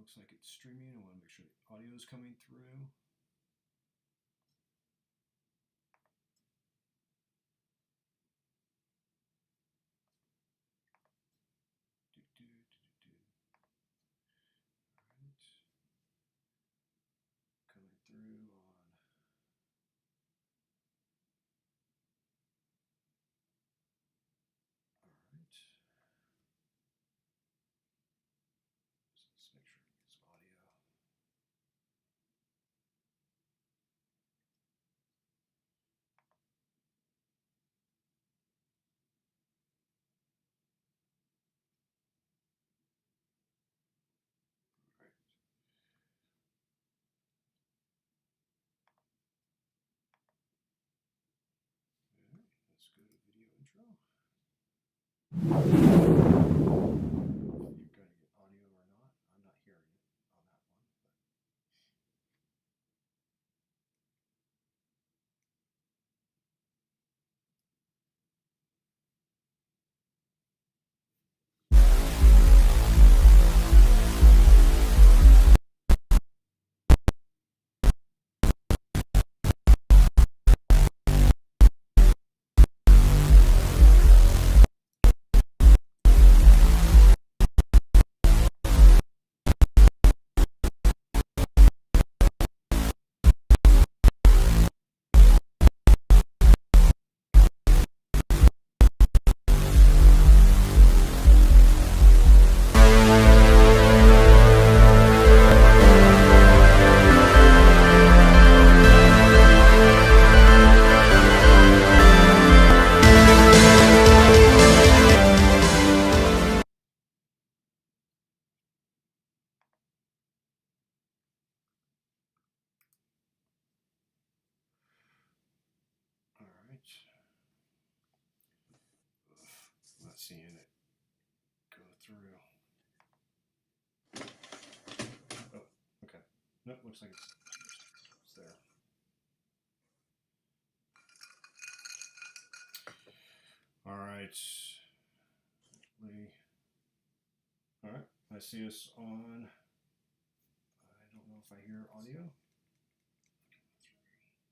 looks like it's streaming. I want to make sure the audio is coming through. All right. Coming through on. All right. Let's make sure we get some audio. All right. All right. Let's go to video intro. If you're going to get audio or not, I'm not hearing it on that one. All right. I'm not seeing it go through. Oh, okay. Nope, looks like it's there. All right. All right. I see us on. I don't know if I hear audio.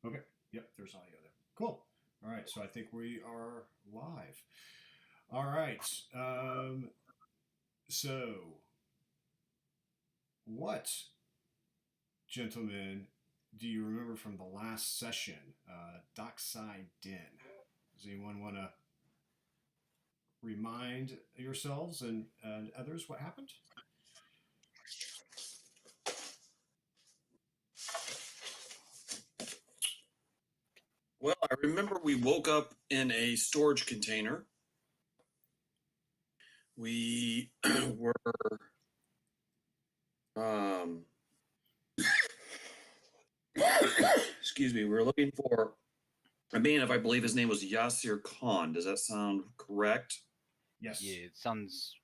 Okay. Yep, there's audio there. Cool. All right. So I think we are live. All right. So, what, gentlemen, do you remember from the last session, Dockside Den? Does anyone want to remind yourselves and others what happened? Well, I remember we woke up in a storage container. We were excuse me, we were looking for a man, if I believe his name was Yasir Khan. Does that sound correct? Yes. Yeah, it sounds.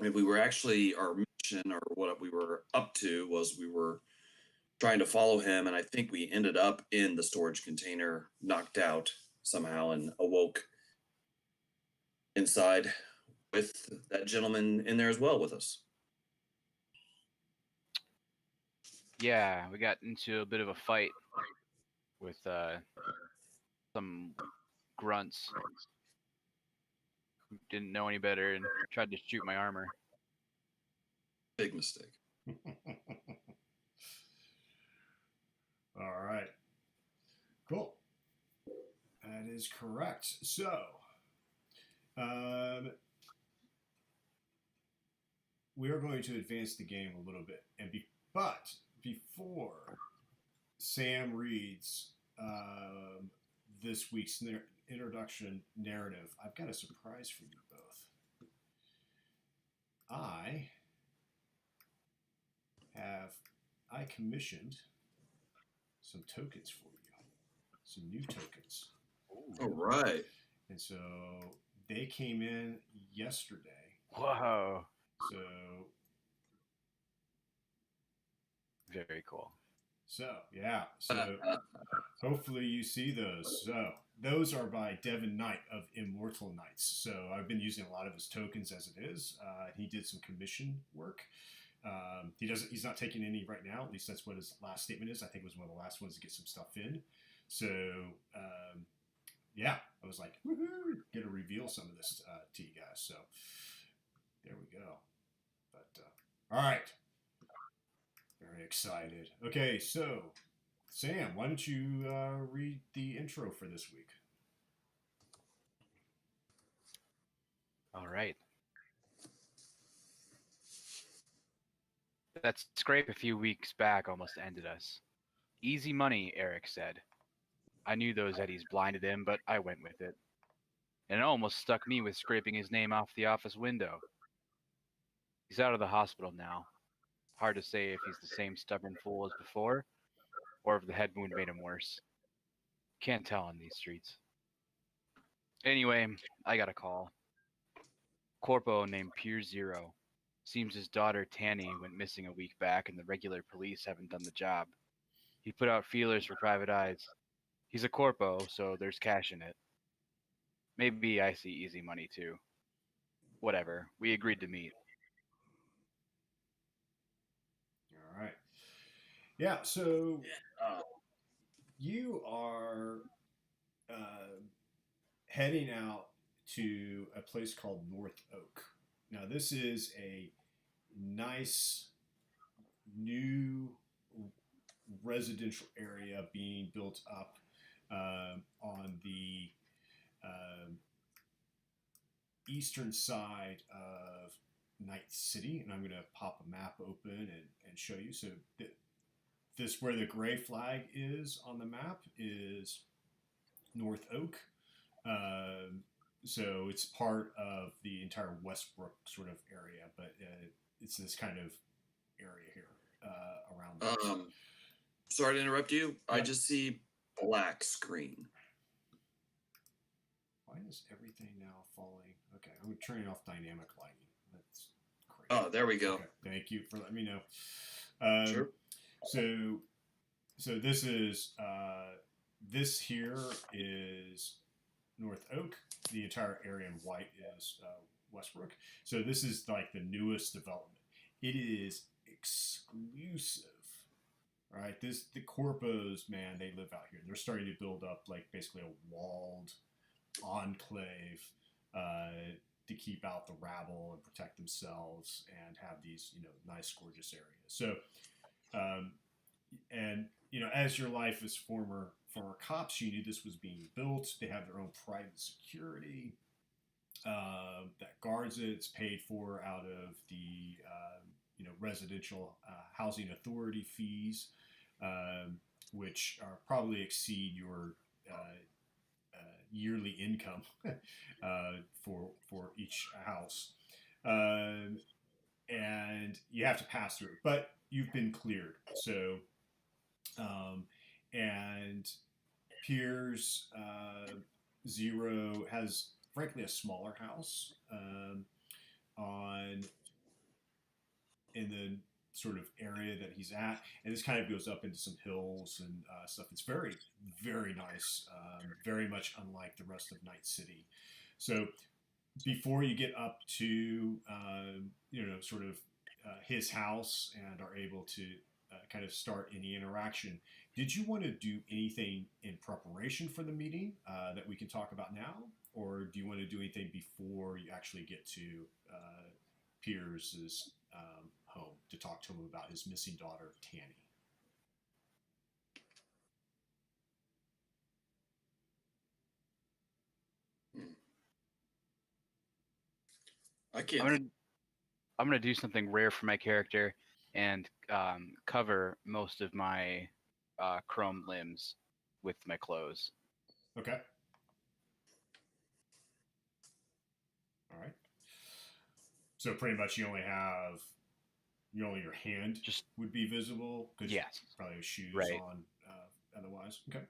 And we were actually, our mission or what we were up to was we were trying to follow him, and I think we ended up in the storage container, knocked out somehow, and awoke inside with that gentleman in there as well with us. Yeah, we got into a bit of a fight with some grunts who didn't know any better and tried to shoot my armor. Big mistake. All right. Cool. That is correct. So, we are going to advance the game a little bit, but before Sam reads this week's introduction narrative, I've got a surprise for you both. I commissioned some tokens for you, some new tokens. All right. And so they came in yesterday. Whoa. So very cool. So yeah. So hopefully you see those. So those are by Devin Knight of Immortal Knights. So I've been using a lot of his tokens as it is. He did some commission work. He's not taking any right now. At least that's what his last statement is. I think it was one of the last ones to get some stuff in. So yeah, I was like, woohoo, get to reveal some of this to you guys. So there we go. But all right, very excited. Okay, so Sam, why don't you read the intro for this week? All right. That scrape a few weeks back almost ended us. Easy money, Eric said. I knew those eddies blinded him, but I went with it. And it almost stuck me with scraping his name off the office window. He's out of the hospital now. Hard to say if he's the same stubborn fool as before, or if the head wound made him worse. Can't tell on these streets. Anyway, I got a call. Corpo named Piers Zero. Seems his daughter Tanny went missing a week back and the regular police haven't done the job. He put out feelers for private eyes. He's a corpo, so there's cash in it. Maybe I see easy money too. Whatever, we agreed to meet. All right. Yeah, so Uh, you are heading out to a place called North Oak. Now, this is a nice new residential area being built up on the eastern side of Night City. And I'm going to pop a map open and show you. So this where the gray flag is on the map is North Oak. So it's part of the entire Westbrook sort of area, but it's this kind of area here around there. Sorry to interrupt you. Yeah. I just see black screen. Why is everything now falling? Okay, I'm turning off dynamic lighting. That's crazy. Oh, there we go. Okay, thank you for letting me know. Sure. So this is this here is North Oak. The entire area in white is Westbrook. So this is like the newest development. It is exclusive, right? The corpos, man, they live out here. They're starting to build up like basically a walled enclave to keep out the rabble and protect themselves and have these nice, gorgeous areas. So, and as your life as former cops, you knew this was being built. They have their own private security that guards it. It's paid for out of the residential housing authority fees, which are probably exceed your yearly income for each house, and you have to pass through it. But you've been cleared, so and Piers Zero has frankly a smaller house in the sort of area that he's at, and this kind of goes up into some hills and stuff. It's very, very nice, very much unlike the rest of Night City. So before you get up to sort of his house and are able to kind of start any interaction, did you want to do anything in preparation for the meeting that we can talk about now, or do you want to do anything before you actually get to Piers's home to talk to him about his missing daughter, Tanny? I can't. I'm gonna do something rare for my character and cover most of my chrome limbs with my clothes. Okay. All right. So pretty much you only your hand Just would be visible because yes, you probably have shoes right. on otherwise. Okay.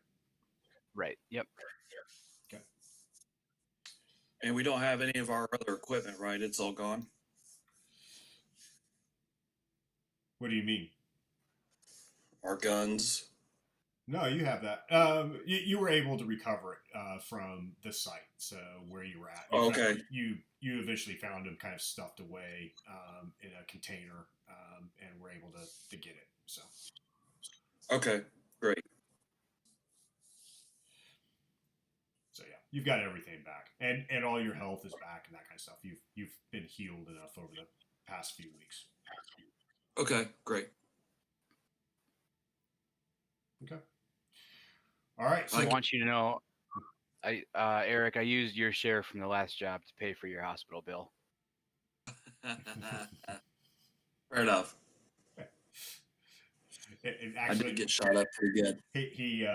Right. Yep. Okay. And we don't have any of our other equipment, right? It's all gone. What do you mean? Our guns. No, you have that. You were able to recover it from the site, so where you were at. Oh, okay. You eventually found him kind of stuffed away in a container, and were able to get it. So Okay. Great. yeah, you've got everything back, and all your health is back and that kind of stuff. You've been healed enough over the past few weeks. Okay. Great. Okay. All right. So I want you to know, Eric, I used your share from the last job to pay for your hospital bill. Fair enough. I actually, did get shot up pretty good. he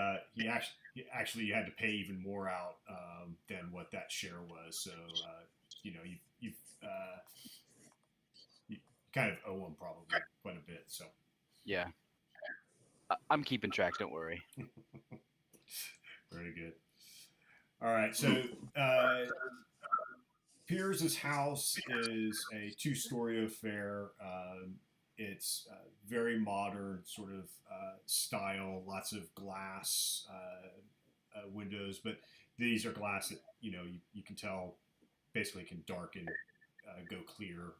actually you had to pay even more out than what that share was. So you know you kind of owe him probably quite a bit. So Yeah. I'm keeping track, don't worry. very good. All right, so Piers' house is a two-story affair. It's very modern sort of style, lots of glass windows, but these are glass that you can tell basically can darken, go clear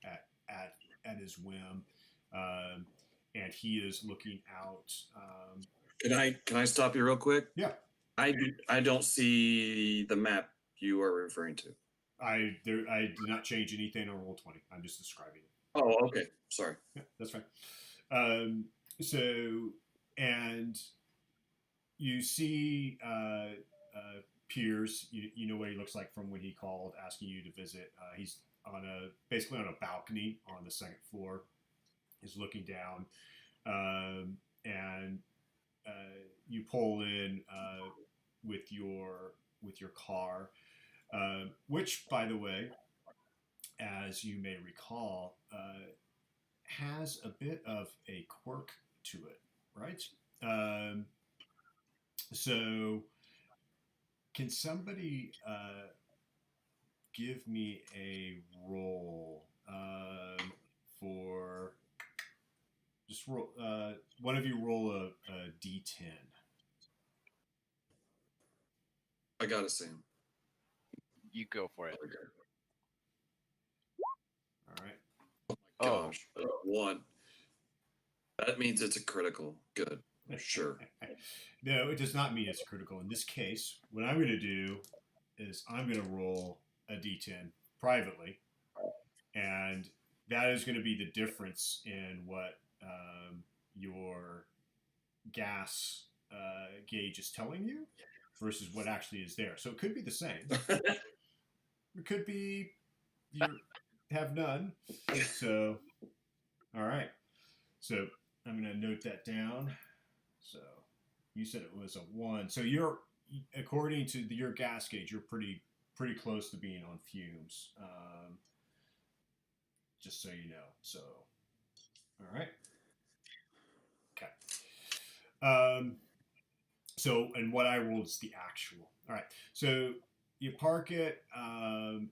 at his whim, and he is looking out. Can I stop you real quick? Yeah, I don't see the map you are referring to. I did not change anything on Roll20. I'm just describing it. Oh, okay. Sorry. Yeah, that's fine. So, and you see Piers. You know what he looks like from when he called, asking you to visit. He's basically on a balcony on the second floor. He's looking down, and you pull in with your car, which, by the way, as you may recall, has a bit of a quirk to it, right? So, can somebody give me a roll for just roll? One of you roll a d10. I got it, Sam. You go for it. All right. Gosh, one. That means it's a critical. Good. Sure. No, it does not mean it's critical. In this case, what I'm going to do is I'm going to roll a d10 privately, and that is going to be the difference in what your gas gauge is telling you versus what actually is there. So it could be the same. It could be you have none. So, all right. So I'm going to note that down. So you said it was a 1. So you're, according to your gas gauge, you're pretty close to being on fumes. Just so you know. So, all right. Okay. So, and what I rolled is the actual. All right. So you park it, and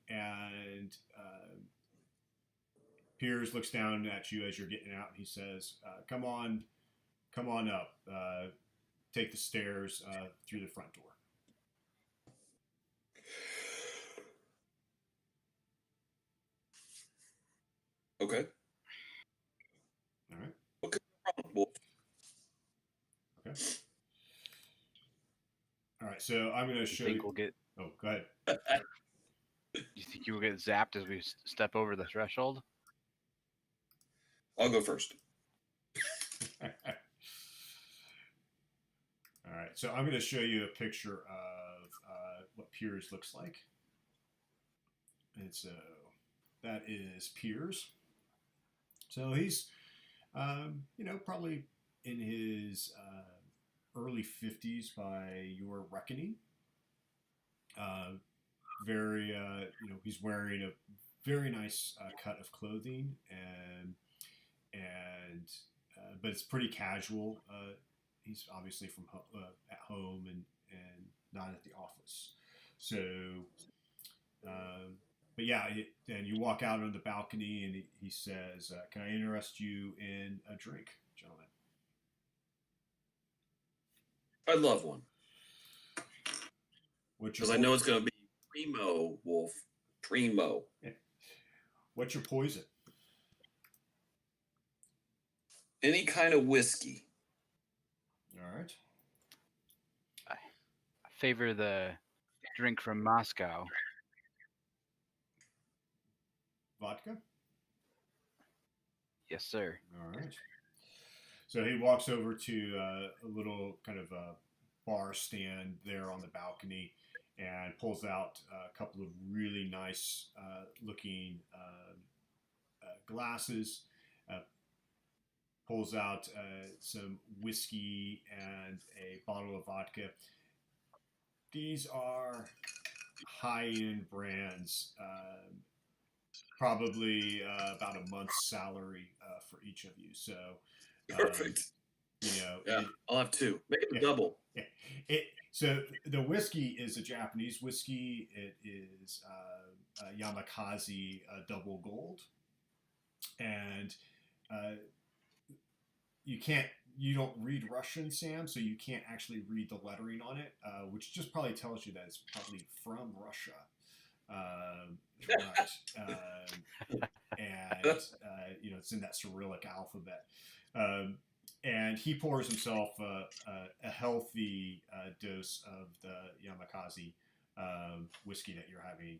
Piers looks down at you as you're getting out, and he says, come on up. Take the stairs through the front door. Okay. All right. Okay. Well, Okay. All right. So I'm going to show you. We'll get. Oh, go ahead. You think you will get zapped as we step over the threshold? I'll go first. All right. So I'm going to show you a picture of what Piers looks like. And so that is Piers. So he's, probably in his early 50s by your reckoning. He's wearing a very nice cut of clothing, and but it's pretty casual. He's obviously from at home and not at the office. So, but yeah, and you walk out on the balcony, and he says, "Can I interest you in a drink, gentlemen?" I'd love one. What's your Because I know it's going to be primo wolf. Primo. What's your poison? Any kind of whiskey. All right. I favor the drink from Moscow. Vodka? Yes, sir. All right. So he walks over to a little kind of a bar stand there on the balcony and pulls out a couple of really nice looking glasses, pulls out some whiskey and a bottle of vodka. These are high-end brands, probably about a month's salary for each of you. So, Perfect. Yeah, I'll have two. Make it a yeah, double. Yeah. So the whiskey is a Japanese whiskey. It is Yamakaze Double Gold, and you don't read Russian, Sam, so you can't actually read the lettering on it, which just probably tells you that it's probably from Russia. Right. And it's in that Cyrillic alphabet. And he pours himself a healthy dose of the Yamakaze whiskey that you're having,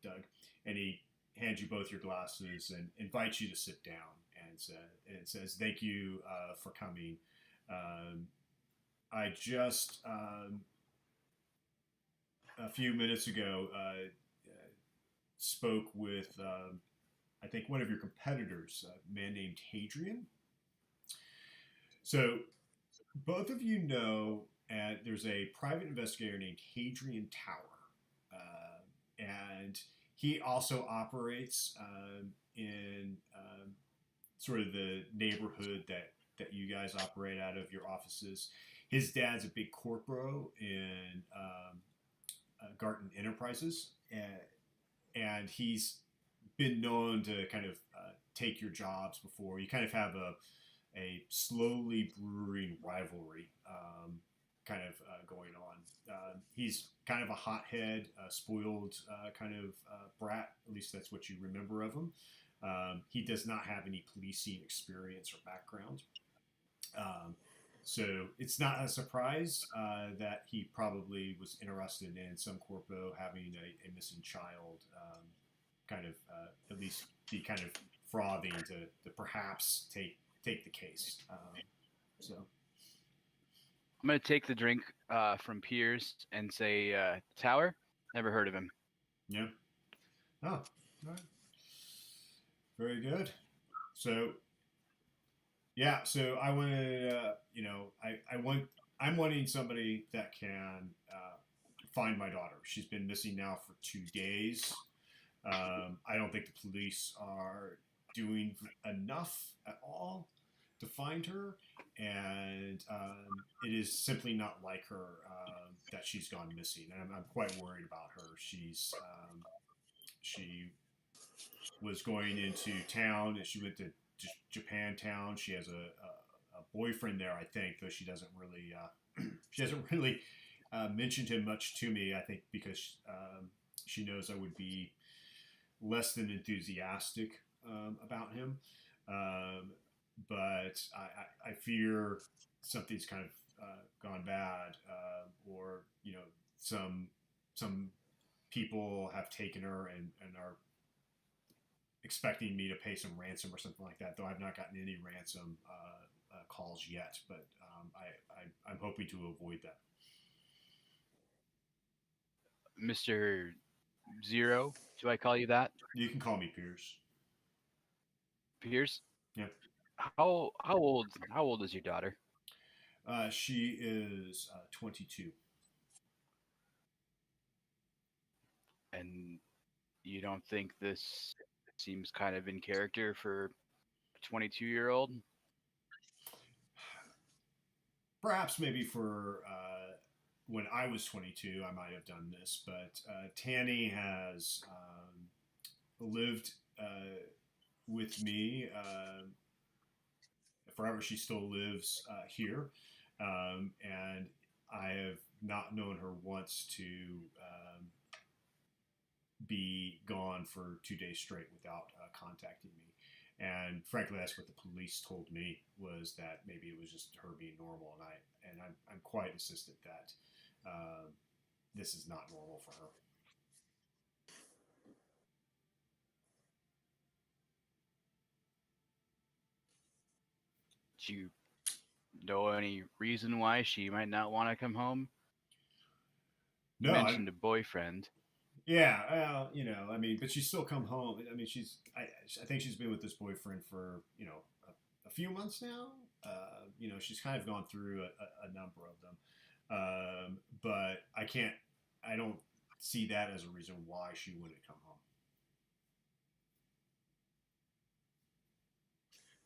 Doug, and he hands you both your glasses and invites you to sit down and says, "Thank you for coming. I just a few minutes ago spoke with I think one of your competitors, a man named Hadrian. So both of you know, there's a private investigator named Hadrian Tower, and he also operates in sort of the neighborhood that you guys operate out of your offices. His dad's a big corporal in Garten Enterprises, and he's been known to kind of take your jobs before. You kind of have a slowly brewing rivalry kind of going on. He's kind of a hothead, spoiled kind of brat. At least that's what you remember of him. He does not have any policing experience or background. So it's not a surprise that he probably was interested in some corpo having a missing child, kind of at least be kind of frothing to perhaps take the case. So I'm gonna take the drink from Piers and say, Tower? Never heard of him. yeah. Oh, all right. Very good. So yeah, so I wanted, I'm wanting somebody that can find my daughter. She's been missing now for 2 days. I don't think the police are doing enough at all to find her, and it is simply not like her that she's gone missing. And I'm quite worried about her. She was going into town, and she went to Japantown. She has a boyfriend there, I think, though she doesn't really mentioned him much to me. I think because she knows I would be less than enthusiastic about him. But I fear something's kind of gone bad, or some people have taken her and are expecting me to pay some ransom or something like that. Though I've not gotten any ransom calls yet, but I'm hoping to avoid that. Mr. Zero, do I call you that? You can call me Piers. Piers? Yeah. How old is your daughter? She is 22. And you don't think this seems kind of in character for a 22-year-old? Perhaps maybe for when I was 22, I might have done this, but Tanny has lived with me forever. She still lives here, and I have not known her once to be gone for 2 days straight without contacting me. And frankly, that's what the police told me, was that maybe it was just her being normal, and I'm quite insistent that this is not normal for her. Do you know any reason why she might not want to come home? You No, mentioned a boyfriend. yeah, well, I mean, but she's still come home. I mean, I think she's been with this boyfriend for, a few months now. She's kind of gone through a number of them. But I don't see that as a reason why she wouldn't come home.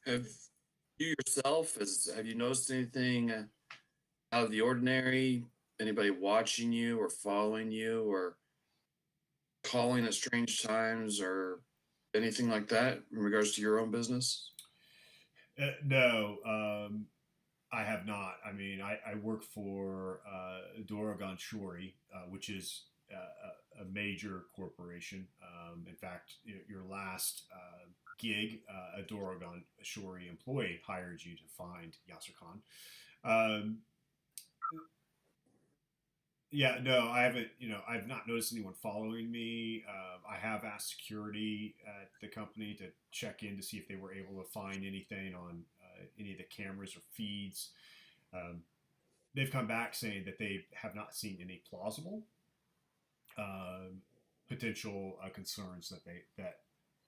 Have you yourself, have you noticed anything out of the ordinary? Anybody watching you or following you or calling at strange times or anything like that in regards to your own business? No, I have not. I mean, I work for Dorogon Shori, which is a major corporation. In fact, your last gig, a Dorogon Shori employee hired you to find Yasser Khan. Um, yeah, no, I haven't. I've not noticed anyone following me. I have asked security at the company to check in to see if they were able to find anything on any of the cameras or feeds. Um, they've come back saying that they have not seen any plausible potential concerns that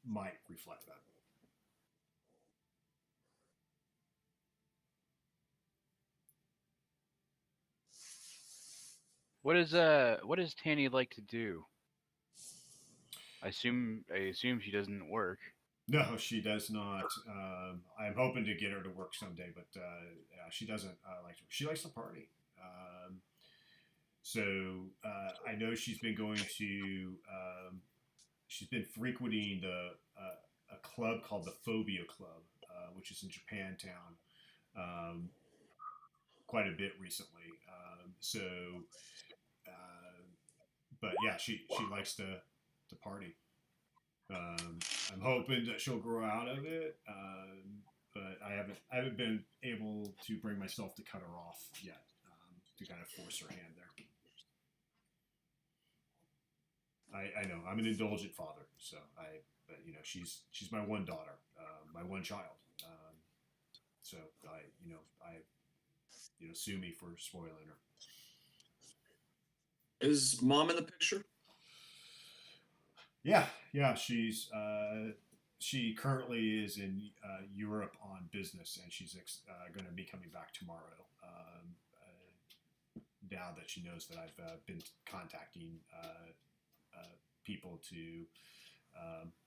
might reflect that. What does Tanny like to do? I assume she doesn't work. No, she does not. I'm hoping to get her to work someday, but yeah, she doesn't like to work. She likes to party. So I know she's been going to. She's been frequenting a club called the Phobia Club, which is in Japantown, quite a bit recently. But yeah, she likes to party. I'm hoping that she'll grow out of it, but I haven't been able to bring myself to cut her off yet, to kind of force her hand there. I know I'm an indulgent father, but she's my one daughter, my one child. So I sue me for spoiling her. Is mom in the picture? Yeah. She currently is in Europe on business, and she's going to be coming back tomorrow. Now that she knows that I've been contacting people to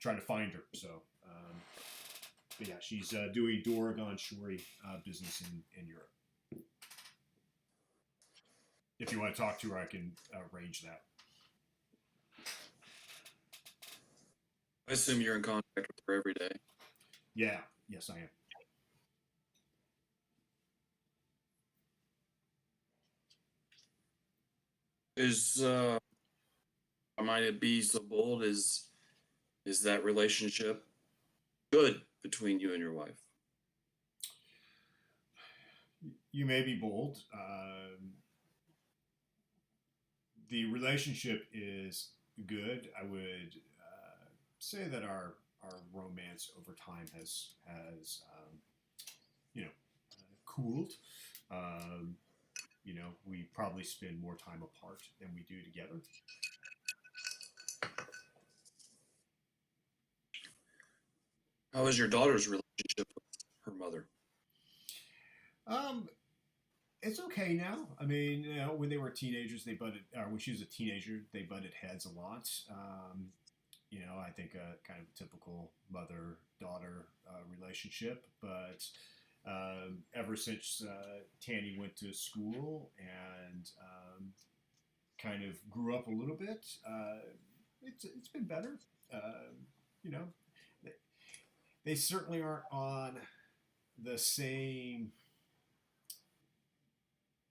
try to find her. So, but yeah, she's doing Dorogon Shori business in Europe. If you want to talk to her, I can arrange that. I assume you're in contact with her every day. Yeah, yes, I am. Is might it be so bold? Is that relationship good between you and your wife? You may be bold. The relationship is good. I would say that our romance over time has cooled. We probably spend more time apart than we do together. How is your daughter's relationship with her mother? Um, it's okay now. I mean, when they were teenagers, when she was a teenager, they butted heads a lot. I think a kind of typical mother-daughter relationship. But ever since Tanny went to school and kind of grew up a little bit, it's been better. You know, they certainly aren't on the same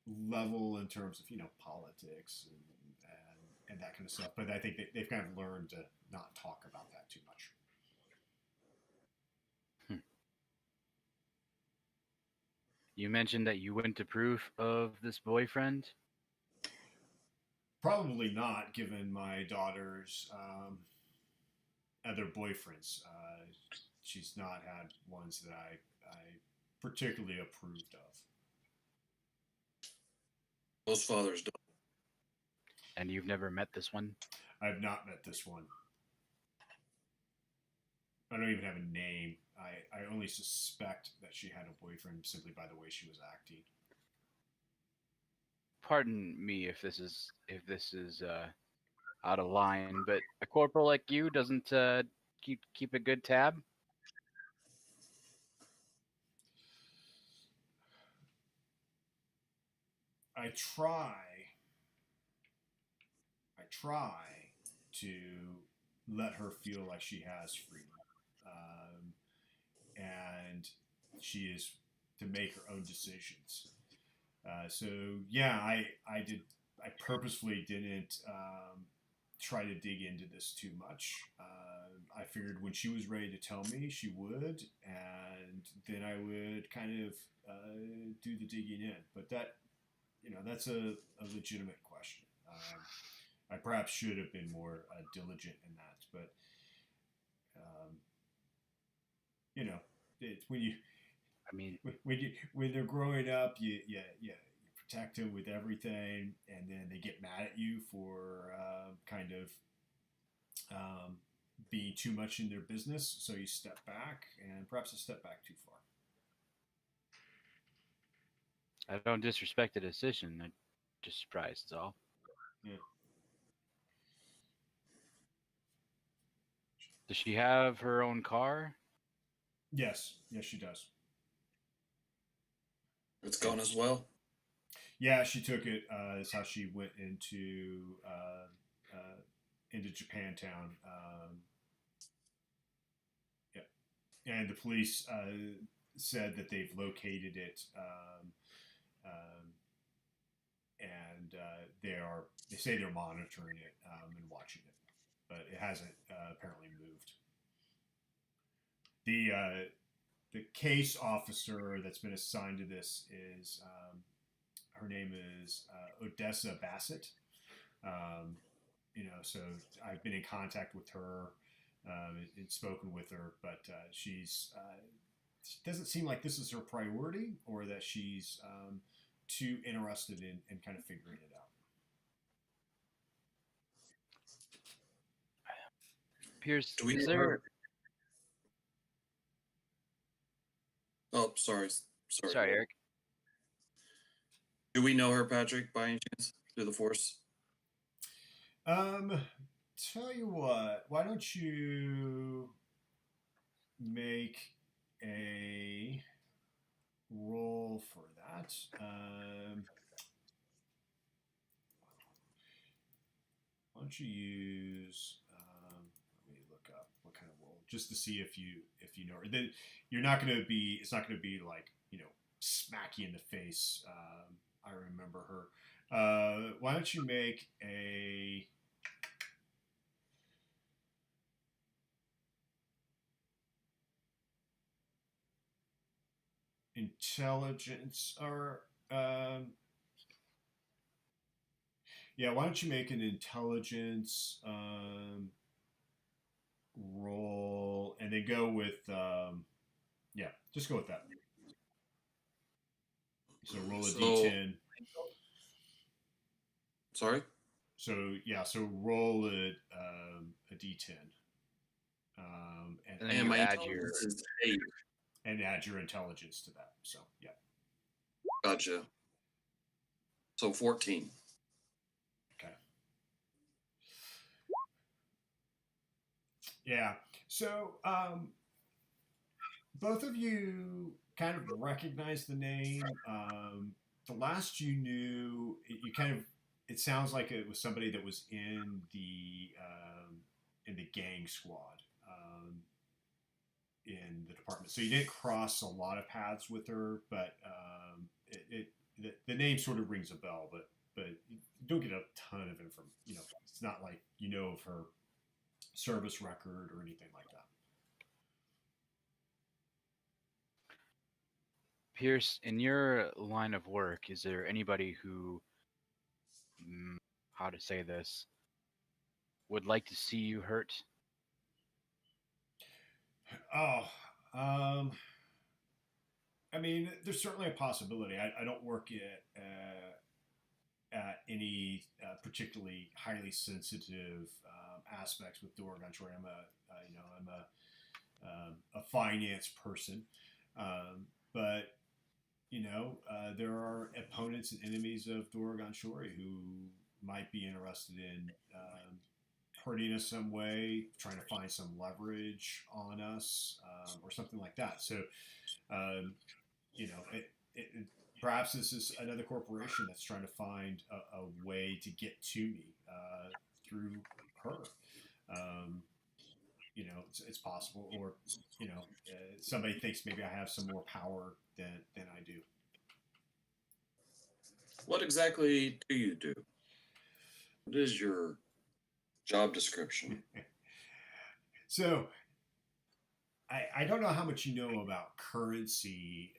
level in terms of politics and that kind of stuff. But I think they've kind of learned to not talk about that too much. You mentioned that you wouldn't approve of this boyfriend. Probably not, given my daughter's other boyfriends. She's not had ones that I particularly approved of. Most fathers don't. And you've never met this one? I've not met this one. I don't even have a name. I only suspect that she had a boyfriend simply by the way she was acting. Pardon me if this is out of line, but a corporal like you doesn't keep a good tab. I try to let her feel like she has freedom, and she is to make her own decisions. So yeah, I did. I purposefully didn't try to dig into this too much. I figured when she was ready to tell me, she would, and then I would kind of do the digging in. But that's a legitimate question. I perhaps should have been more diligent in that, but it's when you I mean, when they're growing up, you protect them with everything, and then they get mad at you for kind of being too much in their business. So you step back, and perhaps a step back too far. I don't disrespect the decision. I'm just surprised, that's all. Yeah. Does she have her own car? Yes, she does. It's gone as well. Yeah, she took it. That's how she went into Japantown. Yeah, and the police said that they've located it, and they say they're monitoring it and watching it, but it hasn't apparently moved. The case officer that's been assigned to this is her name is Odessa Bassett. So I've been in contact with her and spoken with her, but she doesn't seem like this is her priority, or that she's too interested in kind of figuring it out. Piers, Do we is know there? her? Oh, sorry. Sorry, Eric. Do we know her, Patrick, by any chance, through the force? Tell you what, why don't you make a roll for that? Why don't you use? Let me look up what kind of roll, just to see if you know her. Then you're not going to be. It's not going to be like smack you in the face. I remember her. Why don't you make a intelligence or yeah, why don't you make an intelligence roll, and then go with yeah, just go with that. So roll a d10. Sorry. So yeah, so roll a d10, And then you my add your. intelligence is 8. and add your intelligence to that. So yeah. Gotcha. So 14. Okay. Yeah. So both of you kind of recognize the name. The last you knew, it sounds like it was somebody that was in the gang squad in the department. So you didn't cross a lot of paths with her, but the name sort of rings a bell, but you don't get a ton of information. It's not like of her service record or anything like that. Pierce, in your line of work, is there anybody who, how to say this, would like to see you hurt? Oh, I mean, there's certainly a possibility. I don't work at any particularly highly sensitive aspects with Dorgan Shore. I'm a finance person, but there are opponents and enemies of Dorgan Shore who might be interested in hurting us some way, trying to find some leverage on us, or something like that. So, um, perhaps this is another corporation that's trying to find a way to get to me through her. Um, it's possible, or somebody thinks maybe I have some more power than I do. What exactly do you do? What is your job description? So, I don't know how much you know about currency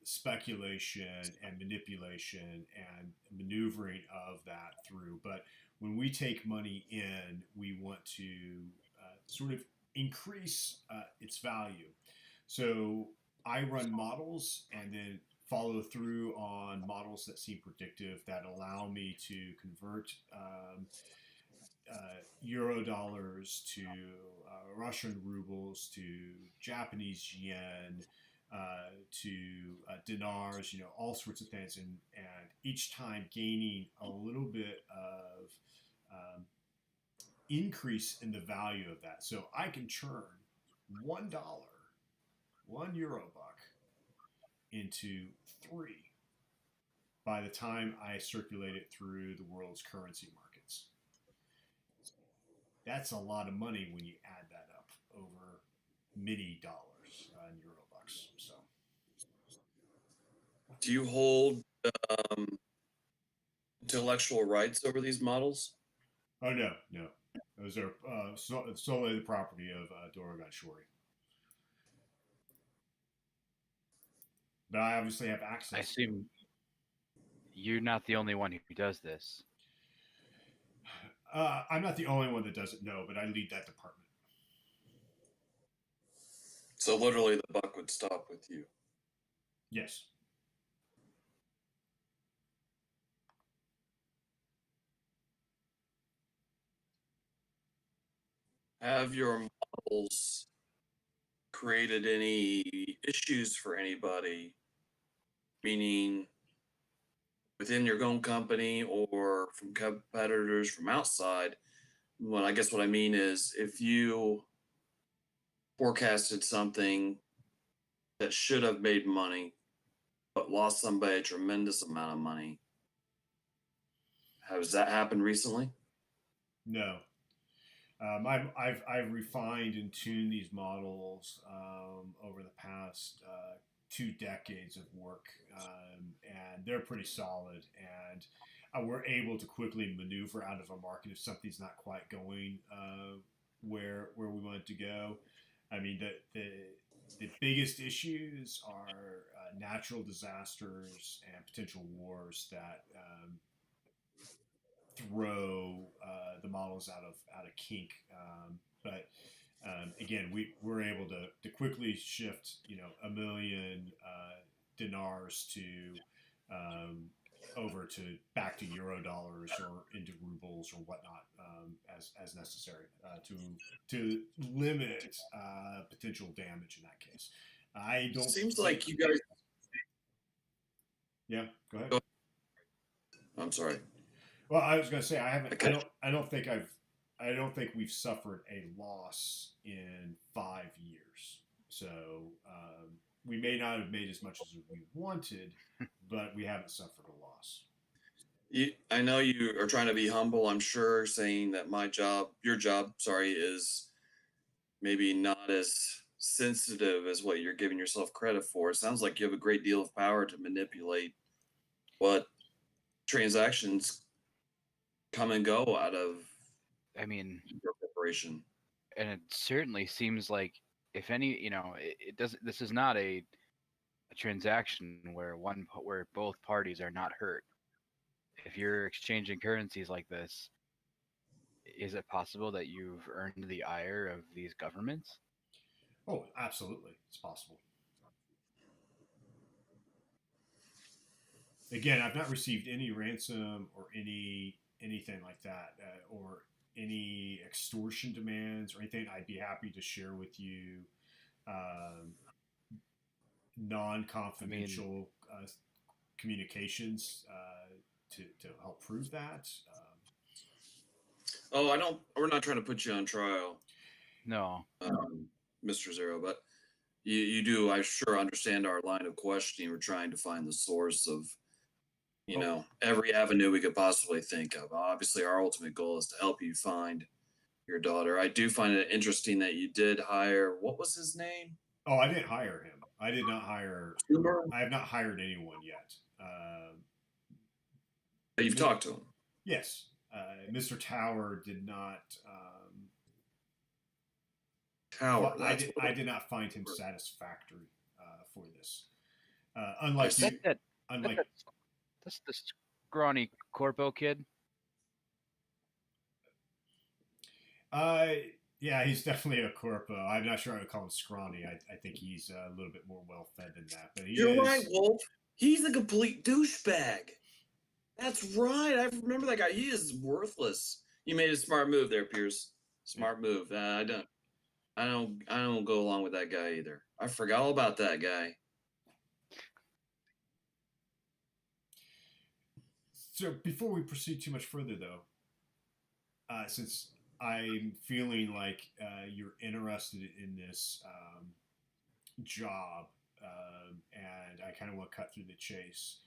speculation and manipulation and maneuvering of that through, but when we take money in, we want to sort of increase its value. So I run models and then follow through on models that seem predictive that allow me to convert euro dollars to Russian rubles to Japanese yen to dinars, all sorts of things, and each time gaining a little bit of increase in the value of that. So I can churn $1, €1 buck into three by the time I circulate it through the world's currency markets. That's a lot of money when you add that up over many dollars in euro bucks. So, Do you hold um, intellectual rights over these models? oh no, no, those are solely the property of Dorogon Shori. But I obviously have I access. assume you're not the only one who does this. I'm not the only one that doesn't know, but I lead that department. So literally, the buck would stop with you. Yes. Have your models created any issues for anybody? Meaning within your own company or from competitors from outside? Well, I guess what I mean is if you forecasted something that should have made money but lost somebody a tremendous amount of money, has that happened recently? No. I've refined and tuned these models over the past 2 decades of work, and they're pretty solid. And we're able to quickly maneuver out of a market if something's not quite going where we want it to go. I mean, the biggest issues are natural disasters and potential wars that throw the models out of kink. But again, we're able to quickly shift $1 million dinars to over to back to euro dollars or into rubles or whatnot as necessary to limit potential damage in that case. I don't. Seems like you guys. Yeah, go ahead. I'm sorry. Well, I was going to say I haven't. Okay. I don't think we've suffered a loss in 5 years. So we may not have made as much as we wanted, but we haven't suffered a loss. I know you are trying to be humble. I'm sure saying that your job, is maybe not as sensitive as what you're giving yourself credit for. It sounds like you have a great deal of power to manipulate what transactions come and go out of I mean, your corporation. and it certainly seems like if any, it doesn't. This is not a transaction where both parties are not hurt. If you're exchanging currencies like this, is it possible that you've earned the ire of these governments? Oh, absolutely, it's possible. Again, I've not received any ransom or anything like that, or any extortion demands or anything. I'd be happy to share with you um, I mean, non-confidential communications to help prove that. Oh, I don't. We're not trying to put you on trial, no. Mr. Zero, but you do, I sure understand our line of questioning. We're trying to find the source of, Oh, every avenue we could possibly think of. Obviously, our ultimate goal is to help you find your daughter. I do find it interesting that you did hire, what was his name? oh, I didn't hire him. I did not hire. Schumer? I have not hired anyone yet. You've talked to him. Yes, Mr. Tower did not. Tower. I did not find him satisfactory for this. I Unlike see. you, That unlike that's the scrawny corpo kid. uh, yeah, he's definitely a corpo. I'm not sure I would call him scrawny. I think he's a little bit more well fed than that. But he You're is. right, Wolf. He's a complete douchebag. That's right. I remember that guy. He is worthless. You made a smart move there, Piers. Smart move. I don't go along with that guy either. I forgot all about that guy. So before we proceed too much further, though, since I'm feeling like you're interested in this job, and I kind of want to cut through the chase.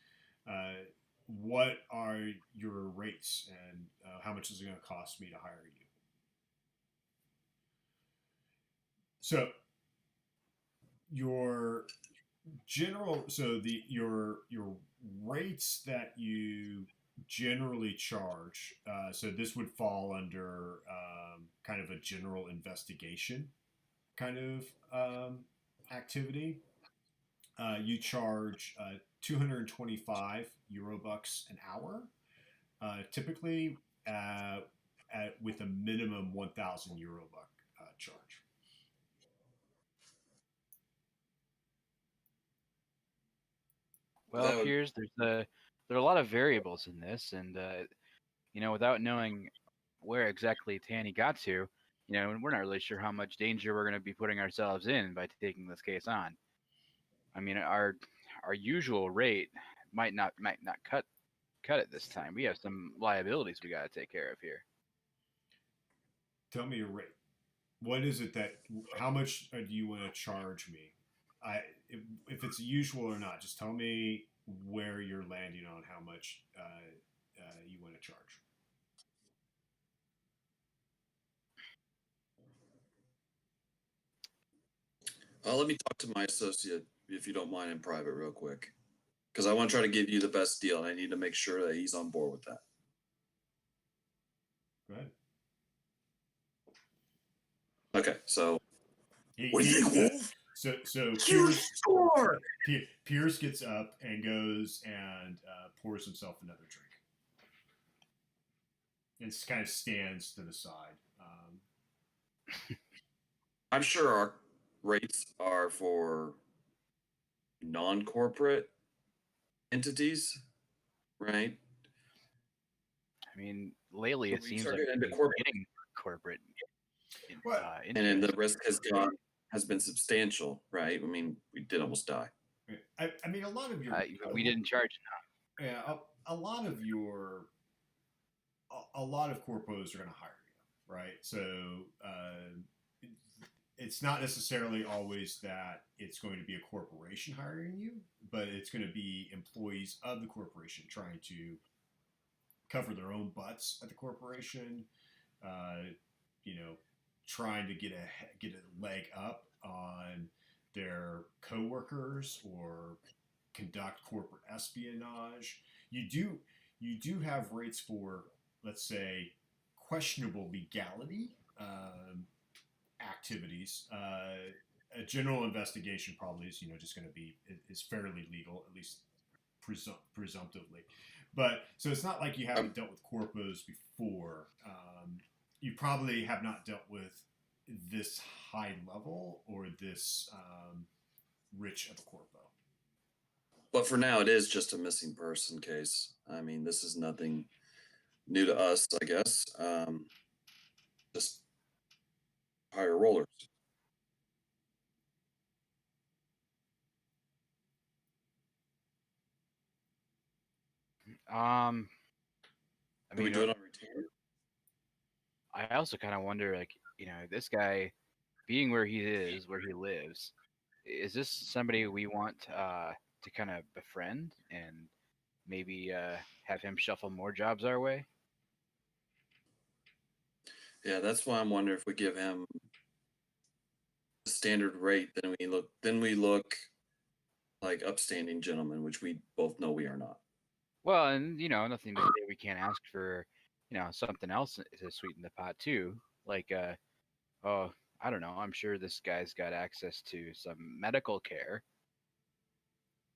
Uh, what are your rates, and how much is it going to cost me to hire you? So your your rates that you generally charge. So this would fall under kind of a general investigation kind of activity. You charge 225 euro bucks an hour, typically with a minimum 1,000 euro buck charge. Well, That would. Piers, there are a lot of variables in this, and without knowing where exactly Tanny got to, we're not really sure how much danger we're going to be putting ourselves in by taking this case on. I mean, our usual rate might not cut it this time. We have some liabilities we got to take care of here. Tell me your rate. What is it that? How much do you want to charge me? I if it's usual or not, just tell me where you're landing on how much you want to charge. Let me talk to my associate, if you don't mind, in private, real quick, because I want to try to give you the best deal, and I need to make sure that he's on board with that. Go ahead. Okay, so He, what do you think, Wolf? so Huge score. Piers gets up and goes and pours himself another drink, and kind of stands to the side. I'm sure our rates are for non-corporate entities, right? I mean, lately But it we seems start like getting into we're corporate, getting corporate Well, and then the interest. risk has been substantial, right? I mean, we did almost die. I mean, a lot of your We didn't charge yeah, a lot of your a lot of corpos are going to hire you, right? So it's not necessarily always that it's going to be a corporation hiring you, but it's going to be employees of the corporation trying to cover their own butts at the corporation, uh, you know, trying to get a leg up on their coworkers or conduct corporate espionage. You do have rates for, let's say, questionable legality activities. A general investigation probably is just going to be is fairly legal, at least presumptively. But so it's not like you haven't dealt with corpos before. You probably have not dealt with this high level or this rich of a corpo. But for now, it is just a missing person case. I mean, this is nothing new to us, I guess. Just higher rollers. I Can we mean, do it on retainer? I also kind of wonder, like, this guy being where he is, where he lives, is this somebody we want to kind of befriend and maybe have him shuffle more jobs our way? Yeah, that's why I'm wondering if we give him the standard rate, then we look like upstanding gentlemen, which we both know we are not. Well, and nothing to say we can't ask for, something else to sweeten the pot too. Like, oh, I don't know. I'm sure this guy's got access to some medical care.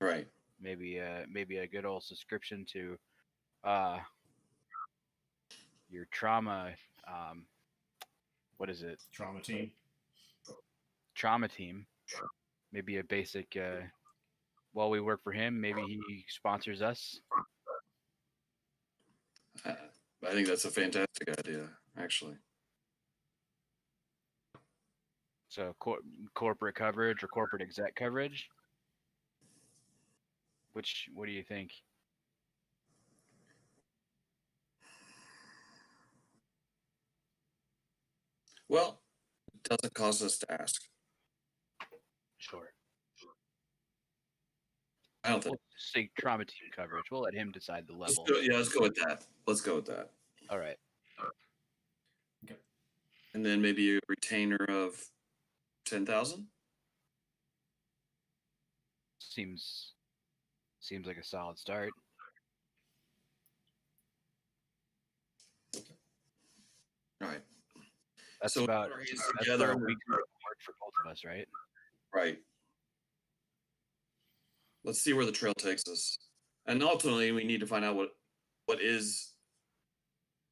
Right. Maybe a good old subscription to uh your trauma. Um, what is it? Trauma team. Trauma team. Maybe a basic. While we work for him, maybe he sponsors us. I think that's a fantastic idea, actually. So corporate coverage or corporate exec coverage. What do you think? Well, it doesn't cost us to ask. Sure. I don't think. We'll say trauma team coverage. We'll let him decide the level. Let's go with that. Let's go with that. All right. Okay. And then maybe a retainer of 10,000. Seems like a solid start. All right. That's So about put our hands that's together. about a week's work for both of us, right? Right. Let's see where the trail takes us. And ultimately, we need to find out what is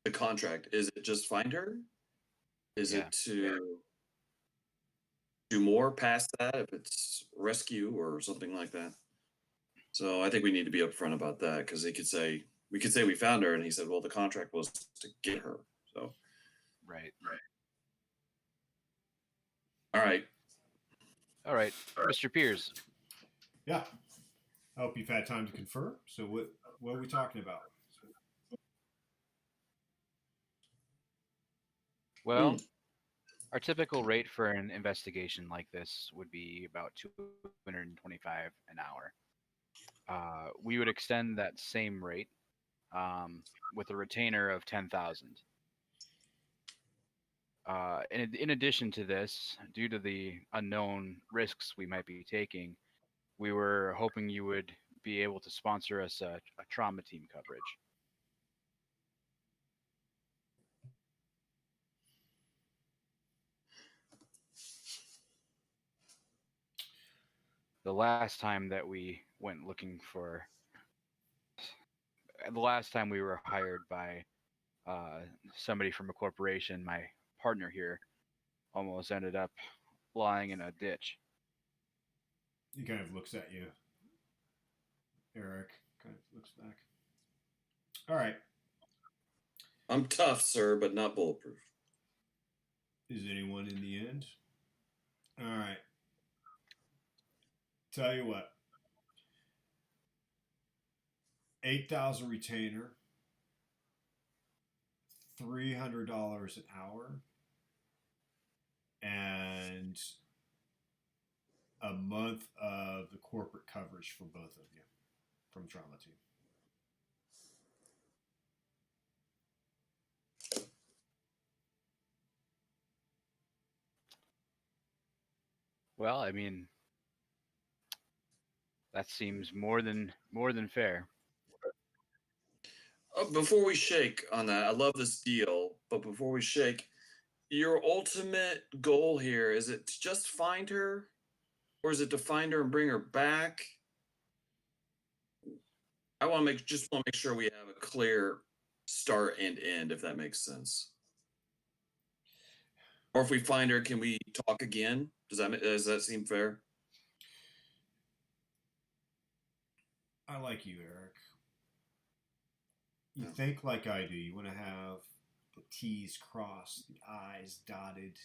the contract. Is it just find her? Is Yeah. it to do more past that if it's rescue or something like that? So I think we need to be upfront about that because we could say we found her, and he said, well, the contract was to get her. So Right. all right. All right, Mr. Piers. Yeah. I hope you've had time to confer. So what are we talking about? Well, our typical rate for an investigation like this would be about 225 an hour. We would extend that same rate with a retainer of 10,000. In addition to this, due to the unknown risks we might be taking, we were hoping you would be able to sponsor us a trauma team coverage. The last time that we went looking for, the last time we were hired by somebody from a corporation, my partner here almost ended up lying in a ditch. He kind of looks at you. Eric kind of looks back. All right. I'm tough, sir, but not bulletproof. Is anyone in the end? All right. Tell you what. 8,000 retainer. $300 an hour. And a month of the corporate coverage for both of you from Trauma Team. Well, I mean, that seems more than fair. Before we shake on that, I love this deal. But before we shake, your ultimate goal here, is it to just find her, or is it to find her and bring her back? I want to make sure we have a clear start and end, if that makes sense. Or if we find her, can we talk again? Does that seem fair? I like you, Eric. You Yeah. think like I do. You want to have the T's crossed, the I's dotted.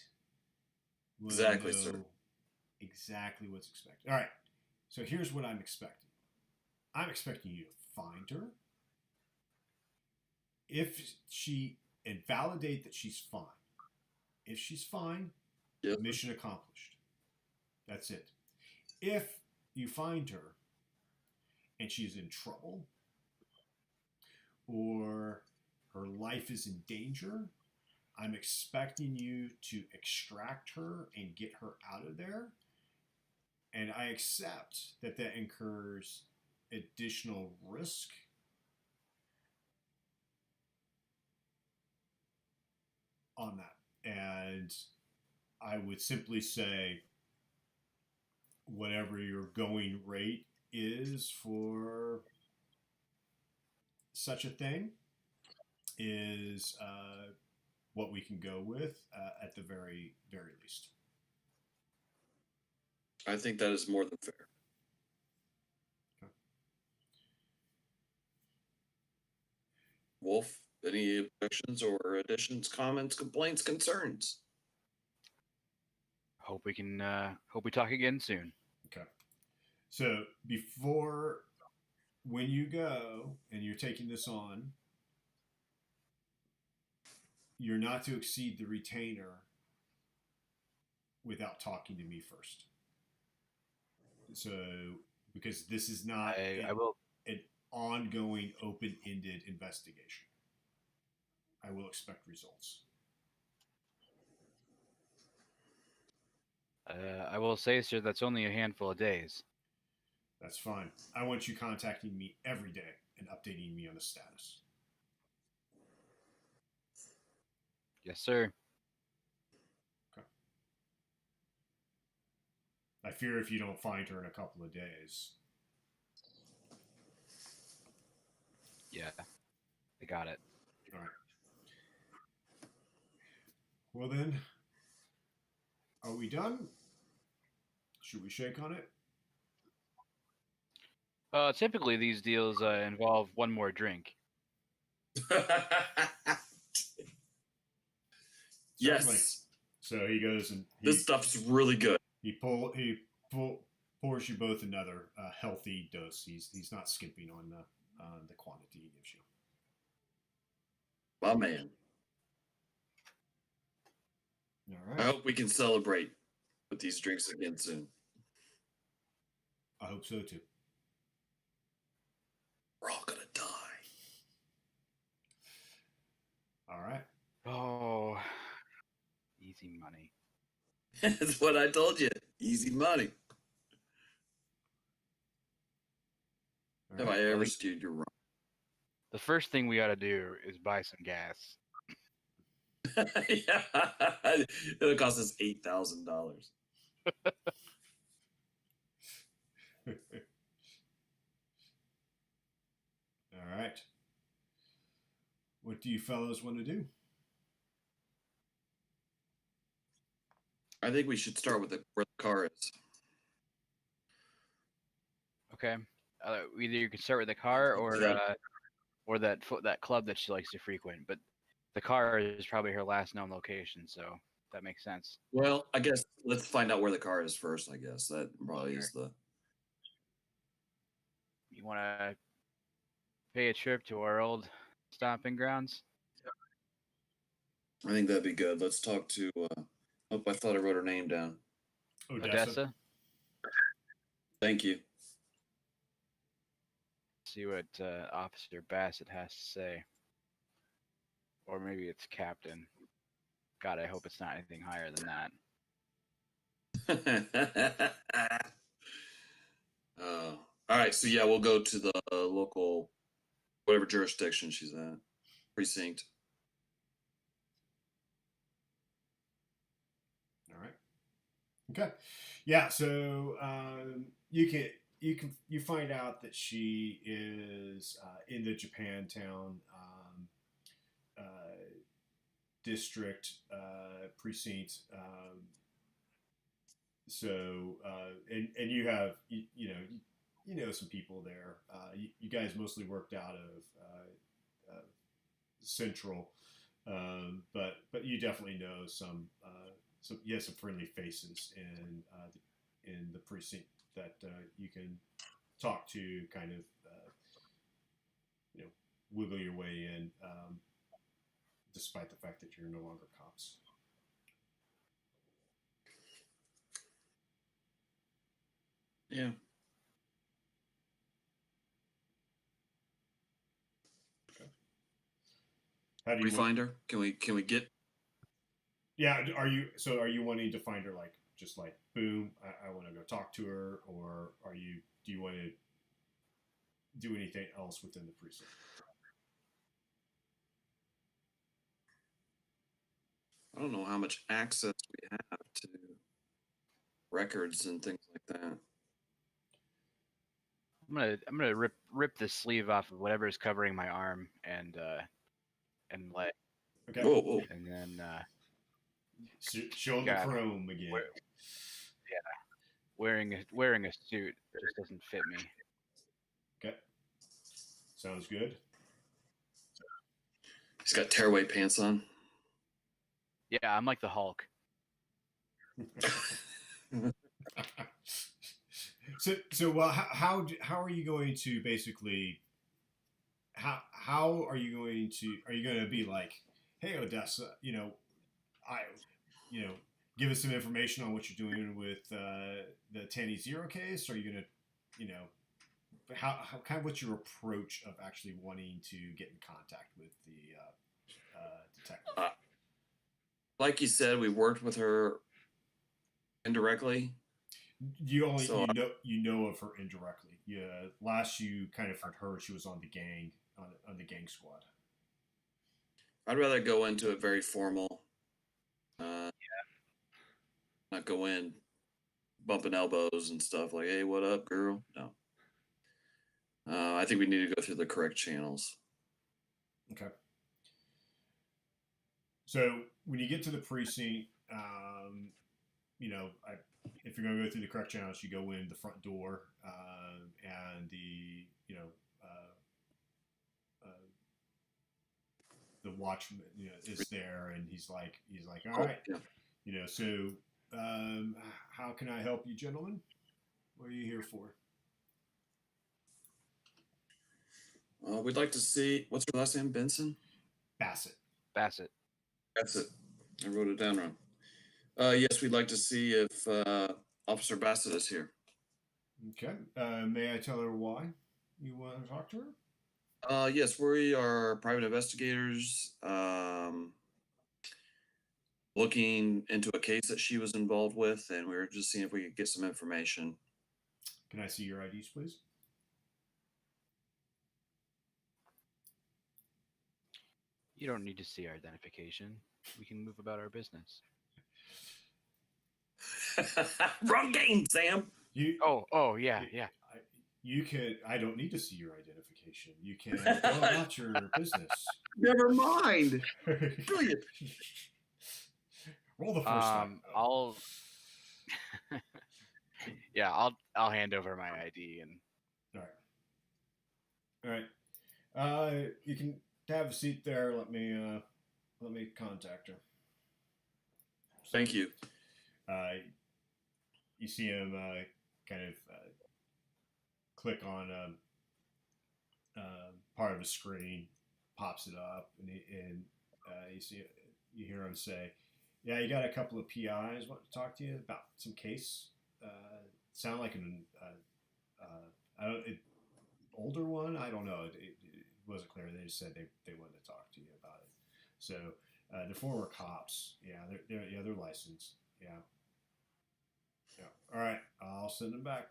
You wanna Exactly, know sir. exactly what's expected. All right. So here's what I'm expecting. I'm expecting you to find her. And validate that she's fine. If she's fine, Yep. mission accomplished. That's it. If you find her and she's in trouble or her life is in danger, I'm expecting you to extract her and get her out of there. And I accept that that incurs additional risk. On that. And I would simply say whatever your going rate is for such a thing is what we can go with at the very, very least. I think that is more than fair. Okay. Wolf, any objections or additions, comments, complaints, concerns? Hope we talk again soon. Okay. So when you go and you're taking this on, you're not to exceed the retainer without talking to me first. So, because this is not I will. an ongoing, open-ended investigation, I will expect results. I will say, sir, that's only a handful of days. That's fine. I want you contacting me every day and updating me on the status. Yes, sir. Okay. I fear if you don't find her in a couple of days. Yeah, I got it. All right. Well then, are we done? Should we shake on it? Typically, these deals involve one more drink. Yes. So he goes and This stuff's really good. he pours you both another healthy dose. He's not skimping on the quantity he gives you. My man. All I right. hope we can celebrate with these drinks again soon. I hope so too. We're all gonna die. All right. Oh, easy money. That's what I told you. Easy money. All Have right. I ever steered you wrong? The first thing we ought to do is buy some gas. Yeah. It'll cost us $8,000. All right. What do you fellows want to do? I think we should start with where the car is. Okay. Either you can start with the car or Yeah. that club that she likes to frequent. But the car is probably her last known location, so that makes sense. Well, I guess let's find out where the car is first. I guess that probably is the. You want to pay a trip to our old stomping grounds? I think that'd be good. Let's talk to. Oh, I thought I wrote her name down. Odessa? Thank you. See what Officer Bassett has to say. Or maybe it's Captain. God, I hope it's not anything higher than that. All right. So yeah, we'll go to the local whatever jurisdiction she's at, precinct. All right. Okay. Yeah. So you find out that she is in the Japantown uh, district precinct. So and you have you know some people there. You guys mostly worked out of Central, but you definitely know some some friendly faces in the precinct that you can talk to, kind of you know wiggle your way in, despite the fact that you're no longer cops. Yeah. How do We you want? find her? Can we get? Yeah, are you wanting to find her like just like boom? I want to go talk to her, or do you want to do anything else within the precinct? I don't know how much access we have to records and things like that. I'm gonna rip the sleeve off of whatever is covering my arm and let Okay. Whoa, whoa. and then Show the God, chrome again. wearing a suit just doesn't fit me. Okay. Sounds good. He's got tearaway pants on. Yeah, I'm like the Hulk. So well, how are you going to basically how are you going to be like, hey Odessa, I you know give us some information on what you're doing with the Tanny Zero case? Or are you going to how kind of what's your approach of actually wanting to get in contact with the detective? Like you said, we worked with her indirectly. You know of her indirectly. Yeah, last you kind of heard she was on the gang on the gang squad. I'd rather go into it very formal. Not go in bumping elbows and stuff like, "Hey, what up, girl?" No. I think we need to go through the correct channels. Okay. So when you get to the precinct, if you're going to go through the correct channels, you go in the front door, and the watchman is there, and he's like, all right, Yeah. So how can I help you, gentlemen? What are you here for? We'd like to see, what's her last name? Benson? Bassett. Bassett. That's it. I wrote it down wrong. Yes, we'd like to see if Officer Bassett is here. Okay. May I tell her why you want to talk to her? Yes, we are private investigators looking into a case that she was involved with, and we were just seeing if we could get some information. Can I see your IDs, please? You don't need to see our identification. We can move about our business. Wrong game, Sam. Oh, yeah. You can. I don't need to see your identification. You can go about your business. Never mind. Brilliant. Roll the first one. I'll I'll hand over my ID and. All right. You can have a seat there. Let me contact her. Thank you. You see him kind of click on part of the screen, pops it up, and you hear him say, "Yeah, you got a couple of PIs want to talk to you about some case. Sound like an older one. I don't know. It wasn't clear. They just said they wanted to talk to you about it. So they're former cops. Yeah, they're licensed. Yeah. All right, I'll send them back.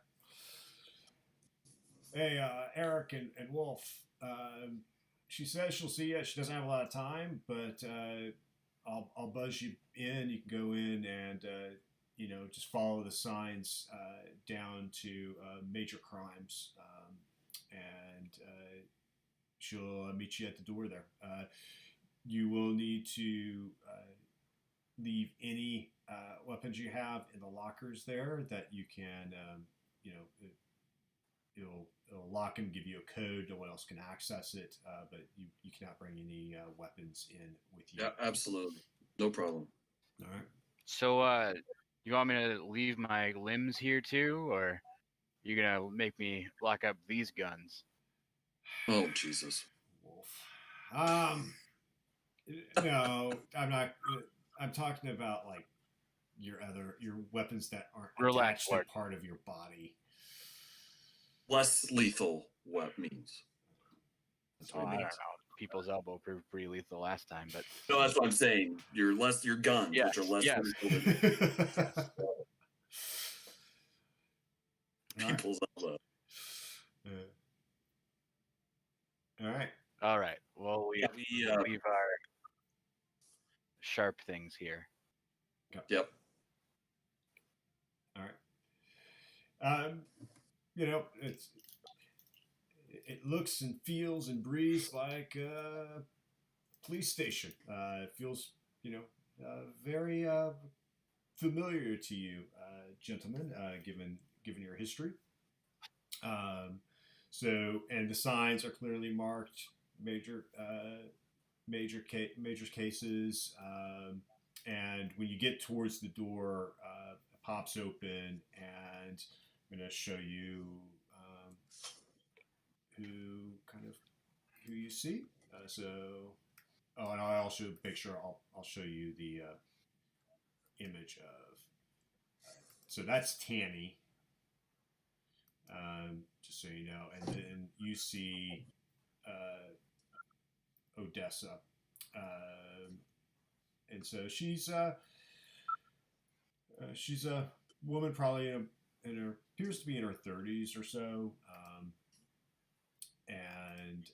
Hey, Eric and Wolf, she says she'll see you. She doesn't have a lot of time, but I'll buzz you in. You can go in and just follow the signs down to major crimes, and she'll meet you at the door there. You will need to leave any weapons you have in the lockers there that you can, it'll lock and give you a code. No one else can access it, but you cannot bring any weapons in with you. Yeah, absolutely. No problem. All right. So, you want me to leave my limbs here too, or you gonna make me lock up these guns? Oh, Jesus. Wolf. No, I'm not. I'm talking about like your weapons that aren't Relax, attached to Lord. part of your body. Less lethal what means. That's Oh, what I it don't know. means. People's elbow proved pretty lethal last time, but No, that's what I'm saying. Your guns, Yes, which are less yes. lethal than All right. people's elbow. All right. all right. Well, Yeah, leave our sharp things here. Yep. All right. It looks and feels and breathes like a police station. It feels, very familiar to you, gentlemen, given your history. And the signs are clearly marked major cases. And when you get towards the door, it pops open, and I'm going to show you who you see. And I'll also make sure I'll show you the image of. So that's Tanny. Just so you know, and then you see Odessa, and so she's a woman, probably appears to be in her 30s or so, and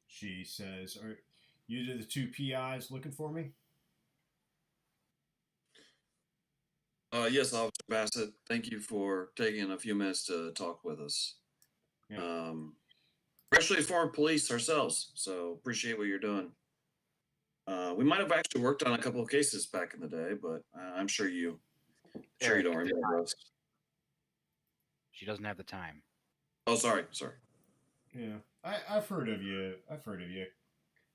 she says, "Are you the two PIs looking for me?" Yes, Officer Bassett. Thank you for taking a few minutes to talk with us. Yeah. We're actually former police ourselves, so appreciate what you're doing. We might have actually worked on a couple of cases back in the day, but I'm sure you Eric, don't remember us. she doesn't have the time. Oh, sorry. Yeah, I've heard of you.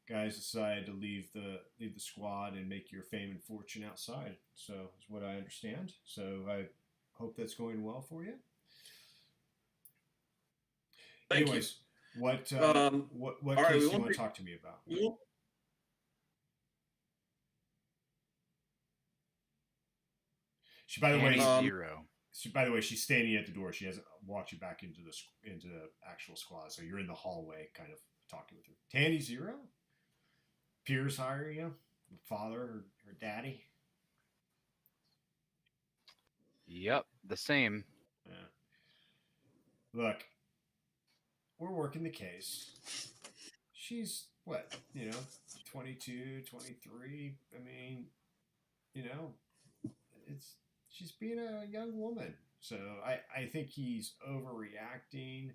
Guys decided to leave the squad and make your fame and fortune outside. So is what I understand. So I hope that's going well for you. Thank Anyways, you. what case right, do you want to talk to me about? She, by the way, zero. by the way, she's standing at the door. She hasn't walked you back into the actual squad. So you're in the hallway, kind of talking with her. Tanny Zero. Piers hiring you? Father or daddy? Yep, the same. Yeah. Look, we're working the case. She's, 22, 23. I mean, she's being a young woman. So I think he's overreacting.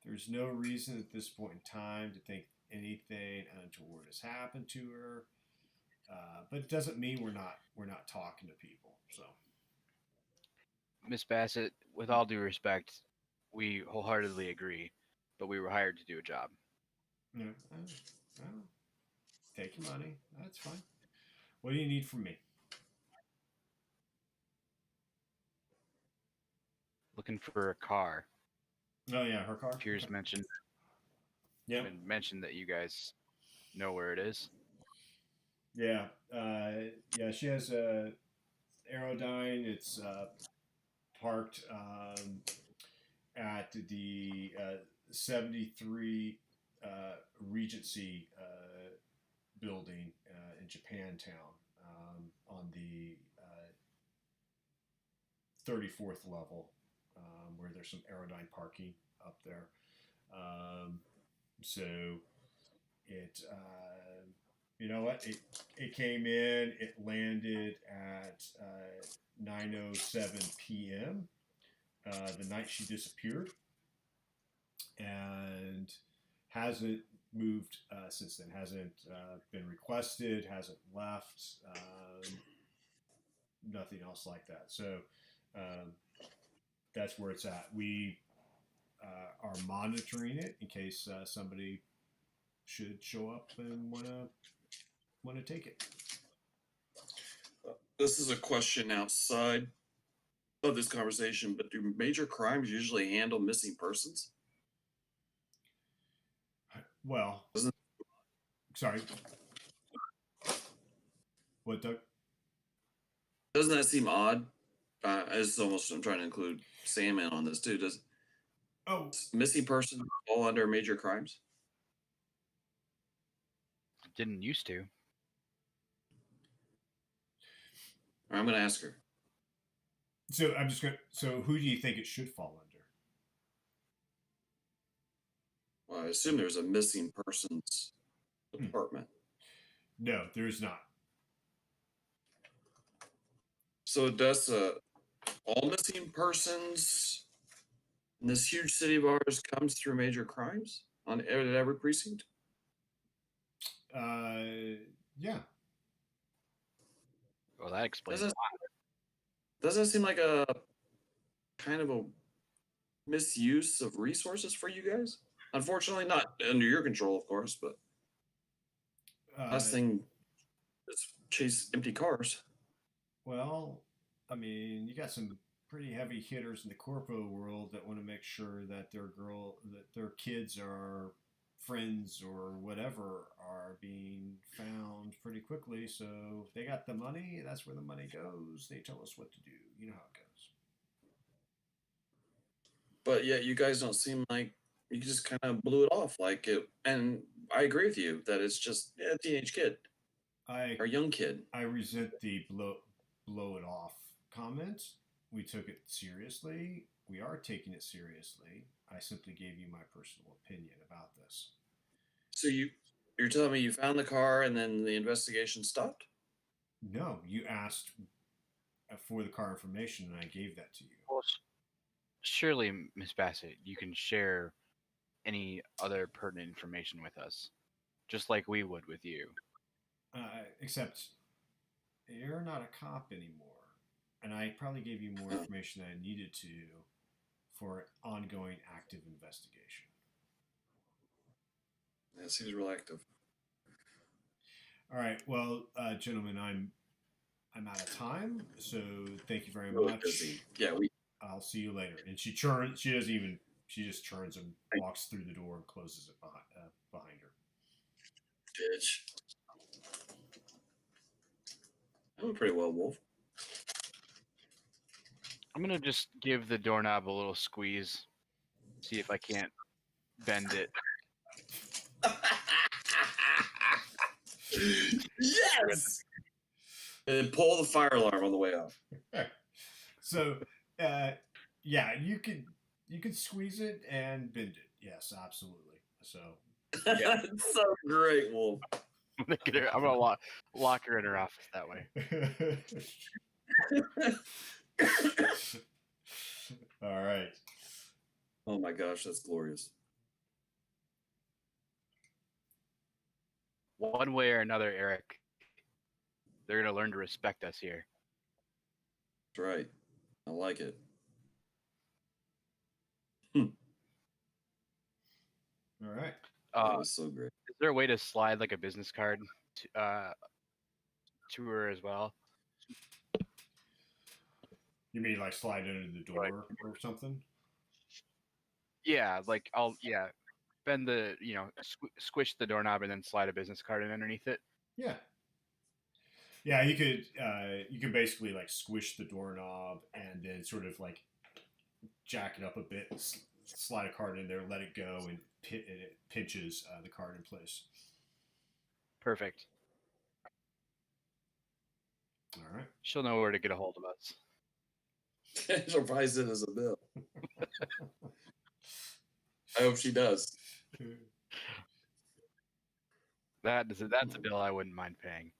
There's no reason at this point in time to think anything untoward has happened to her. But it doesn't mean we're not talking to people. So, Miss Bassett, with all due respect, we wholeheartedly agree, but we were hired to do a job. Take your money. That's fine. What do you need from me? Looking for a car. Oh yeah, her car. Piers mentioned. Yeah. Mentioned that you guys know where it is. Yeah. She has a Aerodyne. It's parked at the 73 Regency building in Japantown, on the 34th level, where there's some Aerodyne parking up there. So it, you know what? It came in. It landed at 9:07 p.m. The night she disappeared, and hasn't moved since then. Hasn't been requested. Hasn't left. Nothing else like that. So um, that's where it's at. We are monitoring it in case somebody should show up and want to take it. This is a question outside of this conversation, but do major crimes usually handle missing persons? Well, Doesn't- sorry. What, Doug? Doesn't that seem odd? It's almost, I'm trying to include Sam in on this too. Does Oh, missing person fall under major crimes? Didn't used to. I'm going to ask her. so I'm just going. So who do you think it should fall under? Well, I assume there's a missing persons department. No, there is not. So does all missing persons in this huge city of ours comes through major crimes at every precinct? Yeah. Well, that explains Doesn't, a lot. doesn't that seem like a kind of a misuse of resources for you guys? Unfortunately, not under your control, of course, but last thing is chase empty cars. Well, I mean, you got some pretty heavy hitters in the corpo world that want to make sure that their kids or friends or whatever are being found pretty quickly. So if they got the money, that's where the money goes. They tell us what to do. You know how it goes. But yet you guys don't seem like you just kind of blew it off like it. And I agree with you that it's just a teenage kid or young kid. I resent the blow it off comment. We took it seriously. We are taking it seriously. I simply gave you my personal opinion about this. So you're telling me you found the car and then the investigation stopped? No, you asked for the car information, and I gave that to you. Well, surely, Miss Bassett, you can share any other pertinent information with us, just like we would with you. Except you're not a cop anymore, and I probably gave you more information than I needed to for ongoing active investigation. That seems real active. All right, well, gentlemen, I'm out of time, so thank you very Really much. busy. Yeah, I'll see you later. And she turns. She doesn't even. She just turns and walks through the door and closes it behind her. bitch. I went pretty well, Wolf. I'm gonna just give the doorknob a little squeeze, see if I can't bend it. Yes. And then pull the fire alarm on the way off. So, yeah, you could squeeze it and bend it. Yes, absolutely. So, Yeah. It's so great, Wolf. I'm gonna lock her in her office that way. all right. Oh my gosh, that's glorious. One way or another, Eric, they're gonna learn to respect us here. That's right. I like it. All right. That was so great. Is there a way to slide like a business card to her as well? You mean like slide under the door Right. or something? Yeah, like I'll bend the squish the doorknob and then slide a business card in underneath it. Yeah. Yeah, you could basically like squish the doorknob and then sort of like jack it up a bit, slide a card in there, let it go, and it pinches the card in place. Perfect. All right. She'll know where to get a hold of us. She'll probably send us a bill. I hope she does. That's a bill I wouldn't mind paying.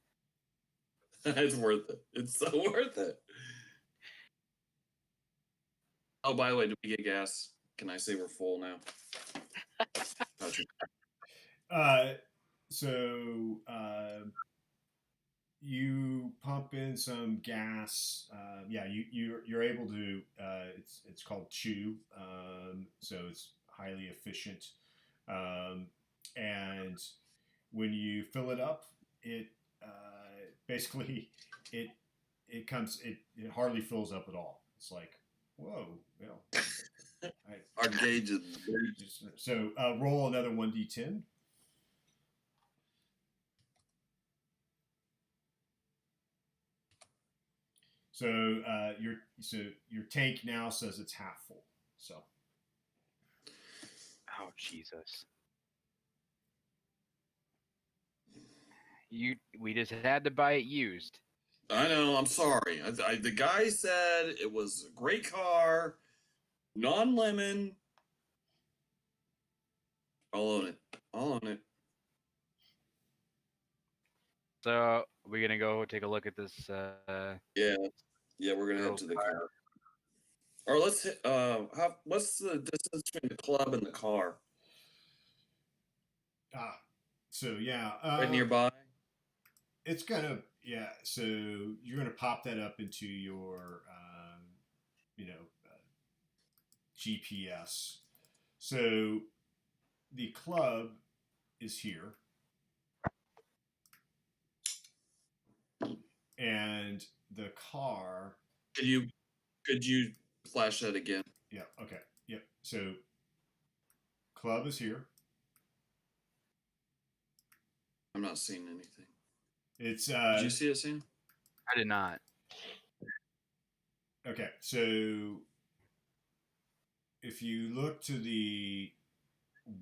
It's worth it. It's so worth it. Oh, by the way, do we get gas? Can I say we're full now? Patrick. So you pump in some gas. Yeah, you're able to. It's called chew. So it's highly efficient. And when you fill it up, it basically it comes it hardly fills up at all. It's like, whoa, well. Our gauge is So roll another 1d10. So your tank now says it's half full. So Oh Jesus! We just had to buy it used. I know. I'm sorry. The guy said it was a great car, non-lemon. I'll own it. I'll own it. So we're gonna go take a look at this. Yeah, yeah. We're gonna head to the car. Or let's hit. What's the distance between the club and the car? So yeah, Right nearby. it's gonna yeah. So you're gonna pop that up into your GPS. So the club is here, and the car. Could you flash that again? Yeah. Okay. Yep. So club is here. I'm not seeing anything. It's Did you see it, Sam? I did not. okay. So if you look to the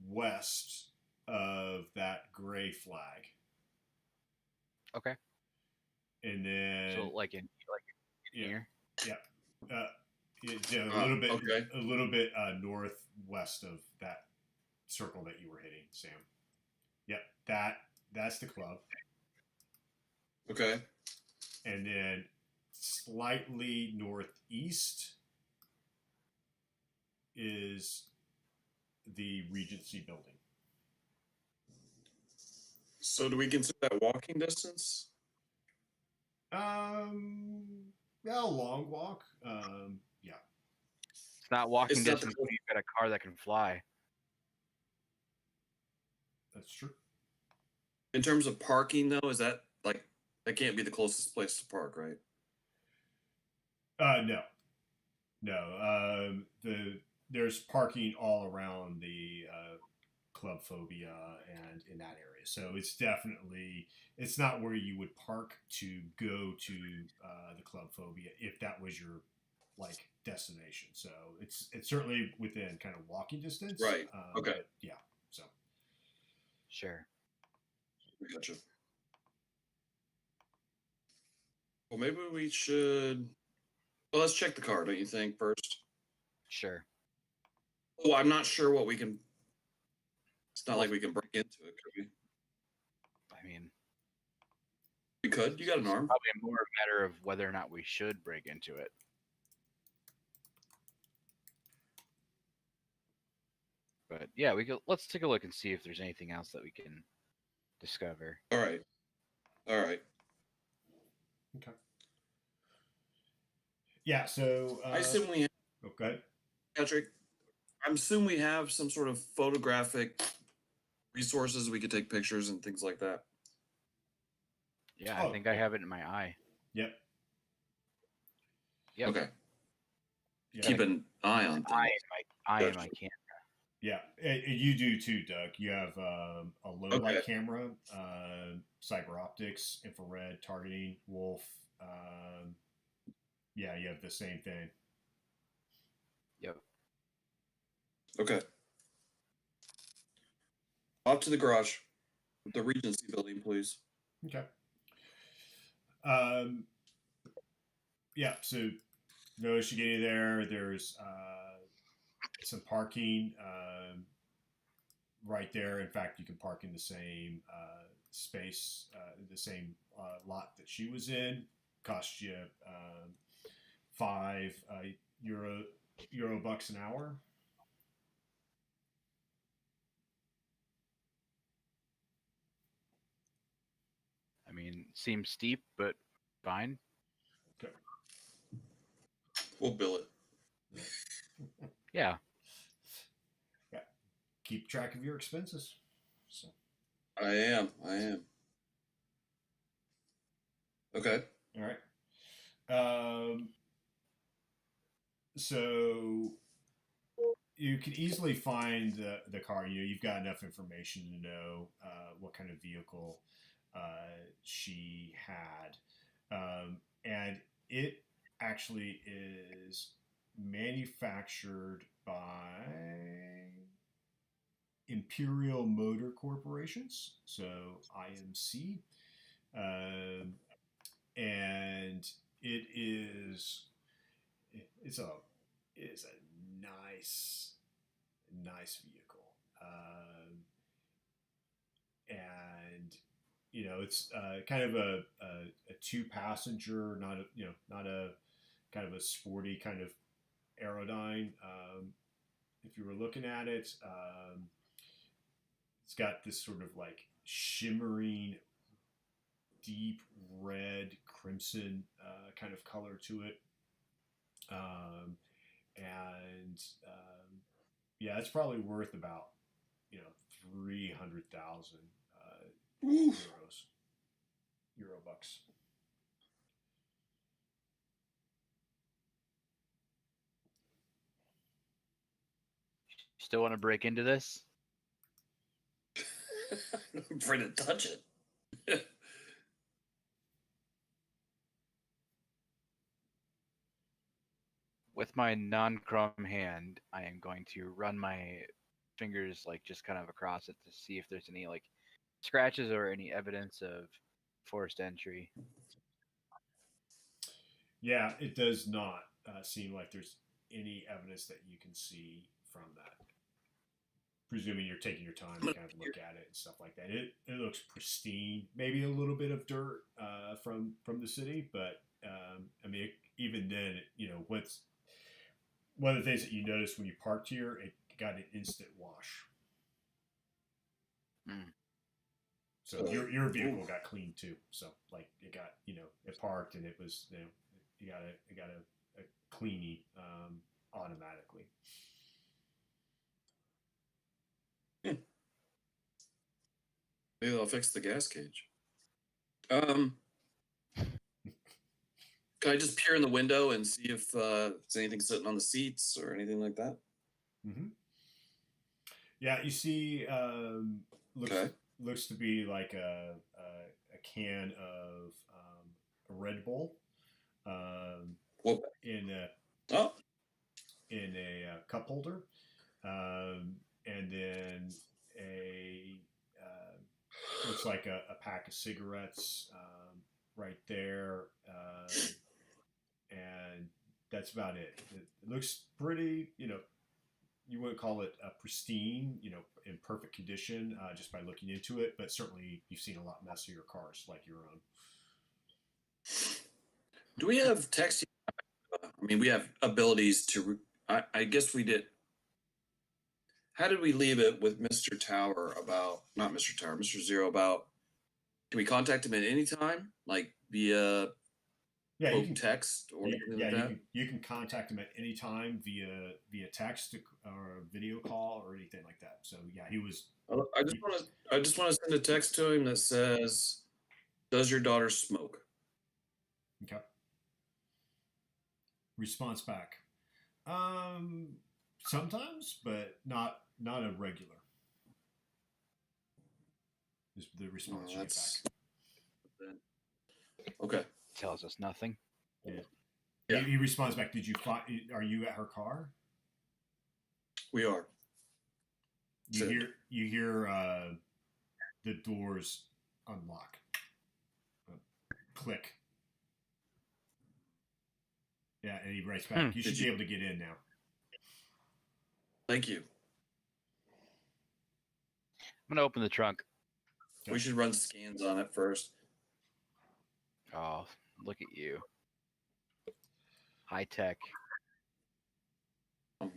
west of that gray flag, Okay. and then So like in here. yeah, yeah, a little bit northwest of that circle that you were hitting, Sam. Yep, that's the club. Okay. And then slightly northeast is the Regency building. So do we consider that walking distance? Yeah, a long walk. Yeah. It's not walking It's not distance when you've got a car that can fly. That's true. In terms of parking, though, is that like that can't be the closest place to park, right? No. There's parking all around the Club Phobia and in that area, so it's not where you would park to go to the Club Phobia if that was your like destination. So it's certainly within kind of walking distance. Right. Okay. But yeah. So. Sure. Gotcha. Well, maybe we should. Well, let's check the car, don't you think, first? Sure. Oh, I'm not sure what we can. It's not like we can break into it, could we? I mean, We could. You got an arm. probably more a matter of whether or not we should break into it. But yeah, let's take a look and see if there's anything else that we can discover. All right. Okay. Yeah. So I assume we have, okay. Patrick. I assume we have some sort of photographic resources we could take pictures and things like that. Yeah, I think I have it in my eye. Yep. Yep. Okay. Yeah. Keep an eye on things. Eye in my camera. Yeah, and you do too, Doug. You have a low light camera, cyber optics, infrared targeting, wolf. Yeah, you have the same thing. Yep. Okay. Off to the garage. The Regency building, please. Okay. Yeah, so notice you getting there. There's some parking. right there. In fact, you can park in the same space, the same lot that she was in. Cost you five euro bucks an hour. I mean, seems steep, but fine. Okay. We'll bill it. Yeah. Yeah. Keep track of your expenses. So. I am. Okay. All right. So you can easily find the car. You've got enough information to know what kind of vehicle she had, and it actually is manufactured by Imperial Motor Corporations, so IMC, and it's a nice vehicle, and it's kind of a two passenger, not a kind of a sporty kind of Aerodyne. If you were looking at it, it's got this sort of like shimmering, deep red, crimson kind of color to it. And yeah, it's probably worth about 300,000 euro bucks. Still want to break into this? I'm afraid to touch it. With my non-chrome hand, I am going to run my fingers like just kind of across it to see if there's any like scratches or any evidence of forced entry. Yeah, it does not seem like there's any evidence that you can see from that. Presuming you're taking your time to kind of look at it and stuff like that. It looks pristine. Maybe a little bit of dirt from the city, but I mean, even then, what's one of the things that you notice when you parked here, it got an instant wash. Mm. So your vehicle got cleaned too. So like it got it parked and it was it got a cleaning automatically. Maybe I'll fix the gas cage. Can I just peer in the window and see if there's anything sitting on the seats or anything like that? Mm-hmm. Yeah, you see, looks to be like a can of a Red Bull in a cup holder, and then a looks like a pack of cigarettes right there, and that's about it. It looks pretty, you wouldn't call it pristine, in perfect condition just by looking into it, but certainly you've seen a lot messier cars like your own. Do we have texting? I mean, we have abilities to. I guess we did. How did we leave it with Mr. Tower about, not Mr. Tower, Mr. Zero about, can we contact him at any time? Like via you can text or anything like that? You can contact him at any time via text or video call or anything like that. So yeah, he was. I just want to send a text to him that says, "Does your daughter smoke?" Okay. Response back. Sometimes, but not a regular. Is the response you get back. Okay. Tells us nothing. Yeah. He responds back. Are you at her car? We are. You hear the doors unlock. Click. Yeah, and he writes back. You should be able to get in now. Thank you. gonna open the trunk. We should run scans on it first. Oh, look at you. High tech. I'm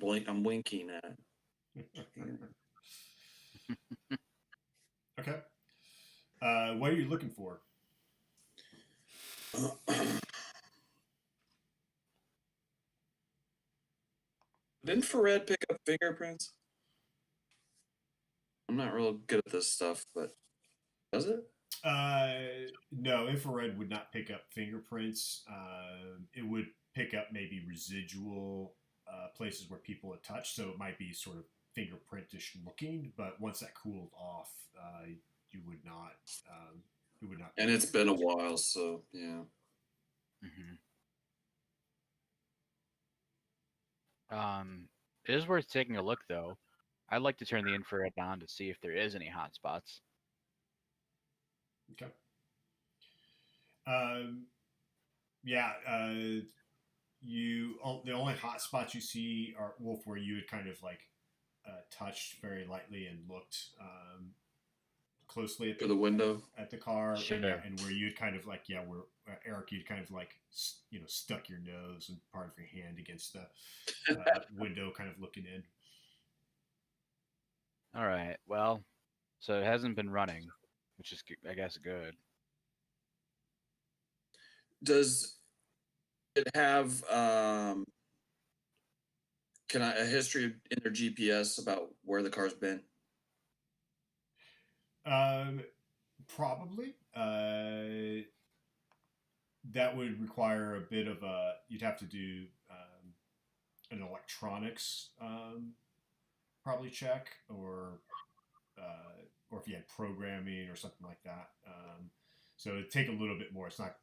winking at it. Okay. What are you looking for? Did infrared pick up fingerprints? I'm not real good at this stuff, but does it? No, infrared would not pick up fingerprints. It would pick up maybe residual places where people had touched, so it might be sort of fingerprintish looking. But once that cooled off, you would not. It would not. And it's been a while, so yeah. It is worth taking a look, though. I'd like to turn the infrared on to see if there is any hot spots. Okay. Yeah. The only hot spots you see are Wolf, where you had kind of like touched very lightly and looked closely at the window at the car, Sure. and where you'd kind of like where Eric, you'd kind of like stuck your nose and part of your hand against the window, kind of looking in. All right. Well, so it hasn't been running, which is, I guess, good. Does it have a history in their GPS about where the car's been? Probably. That would require a bit of you'd have to do an electronics probably check, or if you had programming or something like that. So it'd take a little bit more. It's not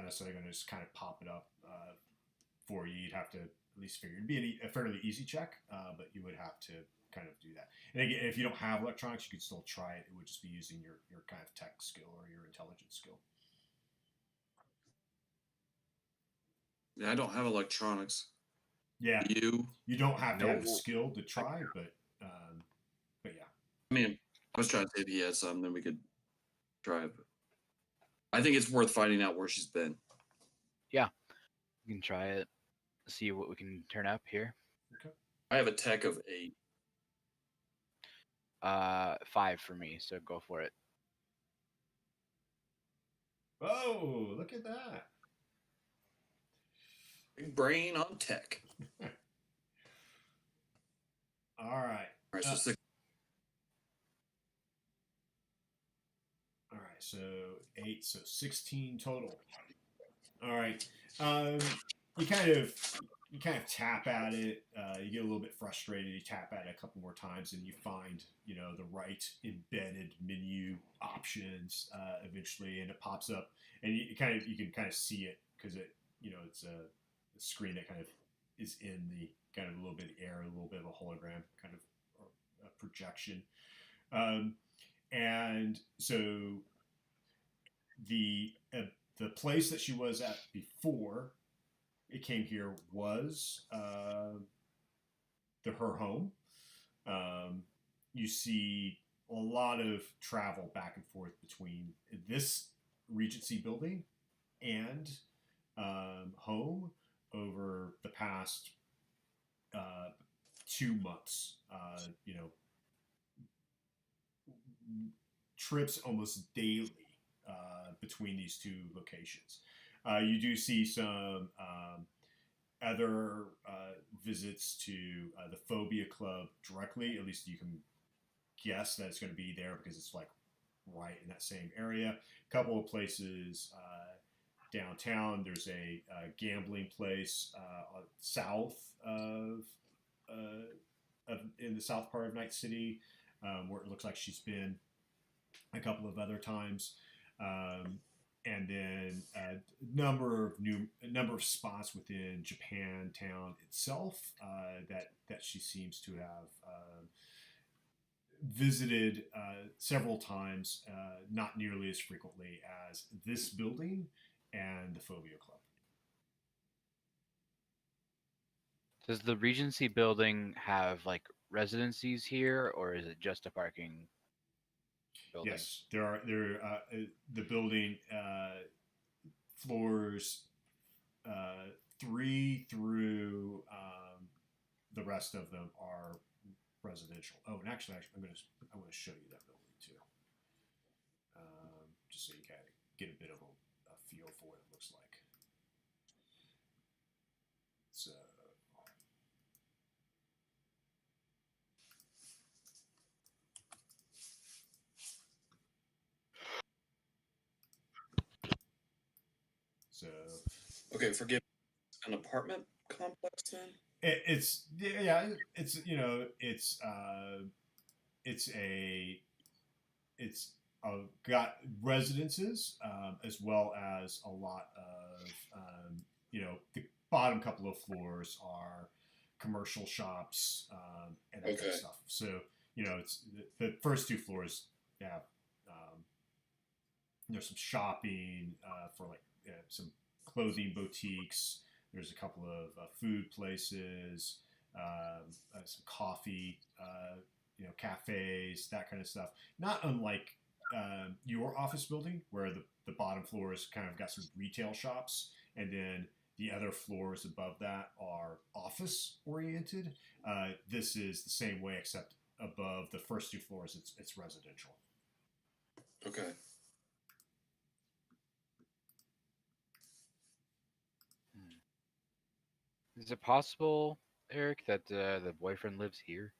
necessarily going to just kind of pop it up for you. You'd have to at least figure it'd be a fairly easy check, but you would have to kind of do that. And again, if you don't have electronics, you could still try it. It would just be using your kind of tech skill or your intelligence skill. Yeah, I don't have electronics. Yeah, you don't have to have the skill to try, but yeah. I mean, I was trying to say if he had some, then we could try it. But I think it's worth finding out where she's been. Yeah, we can try it. See what we can turn up here. Okay. I have a tech of 8. 5 for me, so go for it. Oh, look at that. Big brain on tech. All right. All right, so 6. All right, so 8, so 16 total. All right. You kind of tap at it. You get a little bit frustrated. You tap at it a couple more times, and you find the right embedded menu options eventually, and it pops up, and you can kind of see it because it's a screen that kind of is in the kind of a little bit of air, a little bit of a hologram kind of or a projection, and so the place that she was at before it came here was her home. You see a lot of travel back and forth between this Regency building and home over the past 2 months. Trips almost daily between these two locations. You do see some other visits to the Phobia Club directly. At least you can guess that it's going to be there because it's like right in that same area. A couple of places downtown. There's a gambling place south of in the south part of Night City, where it looks like she's been a couple of other times. And then a number of spots within Japantown itself that she seems to have visited several times, not nearly as frequently as this building and the Phobia Club. Does the Regency building have like residencies here, or is it just a parking building? Yes, the building floors 3 through the rest of them are residential. Oh, and actually, I'm going to show you that building too, just so you kind of get a bit of a feel for what it looks like. So. So Okay, forgive me, an apartment complex then? it's it's got residences as well as a lot of the bottom couple of floors are commercial shops and that kind of Okay. stuff. So it's the first 2 floors have there's some shopping for like some clothing boutiques. There's a couple of food places, some coffee, cafes, that kind of stuff. Not unlike your office building, where the bottom floor is kind of got some retail shops, and then the other floors above that are office oriented. This is the same way, except above the first 2 floors, it's residential. Okay. Is it possible, Eric, that the boyfriend lives here?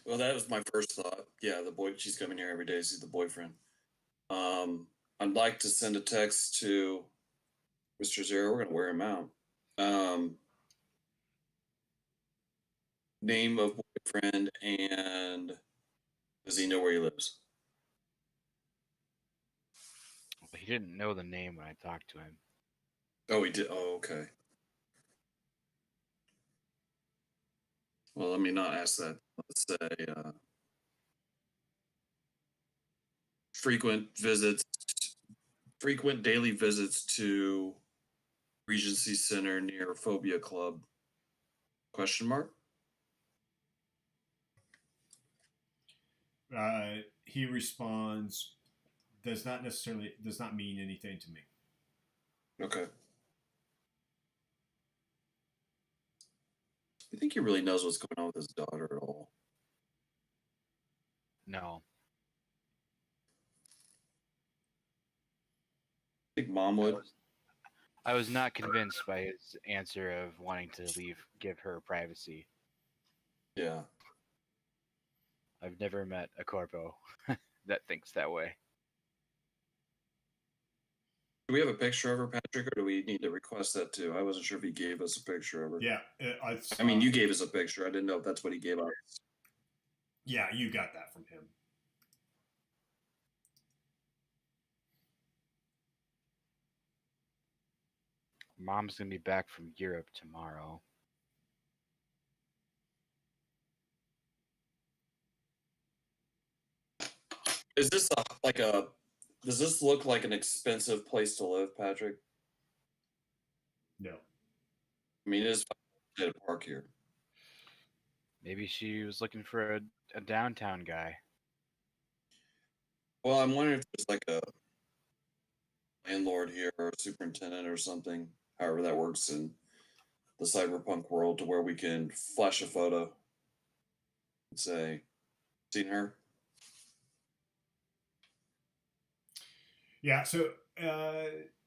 Well, that was my first thought. Yeah, she's coming here every day to see the boyfriend. I'd like to send a text to Mr. Zero. We're gonna wear him out. Name of boyfriend, and does he know where he lives? He didn't know the name when I talked to him. Oh, he did. Oh, okay. Well, let me not ask that. Let's say frequent daily visits to Regency Center near Phobia Club? Question mark. He responds, does not mean anything to me. Okay. You think he really knows what's going on with his daughter at all? No. I think mom would. I was not convinced by his answer of wanting to give her privacy. Yeah. I've never met a corpo that thinks that way. Do we have a picture of her, Patrick, or do we need to request that too? I wasn't sure if he gave us a picture of her. Yeah, I mean, you gave us a picture. I didn't know if that's what he gave us. Yeah, you got that from him. Mom's gonna be back from Europe tomorrow. Is this does this look like an expensive place to live, Patrick? No. I mean, it is to park here. Maybe she was looking for a downtown guy. Well, I'm wondering if there's like a landlord here or a superintendent or something, however that works in the cyberpunk world, to where we can flash a photo and say, seen her? Yeah, so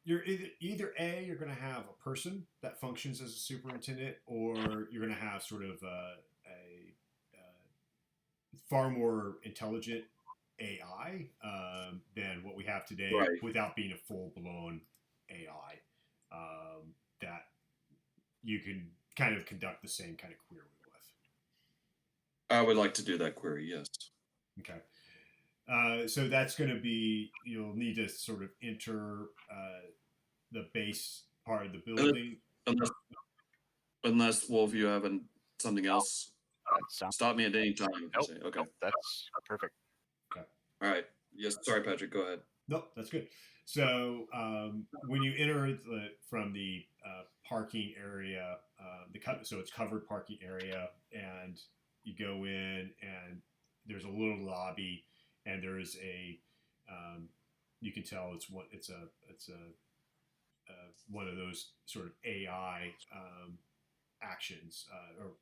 you're either A, you're going to have a person that functions as a superintendent, or you're going to have sort of a far more intelligent AI than what we have today, Right. without being a full-blown AI that you can kind of conduct the same kind of query with. I would like to do that query, yes. Okay. So that's going to be, you'll need to sort of enter the base part of the building. Unless Wolf, you have something else, stop me at any time. Nope, Okay. nope, that's perfect. Okay. All right. Yes. Sorry, Patrick. Go ahead. Nope, that's good. So when you enter from the parking area, so it's covered parking area, and you go in, and there's a little lobby, and there is a you can tell it's one of those sort of AI actions or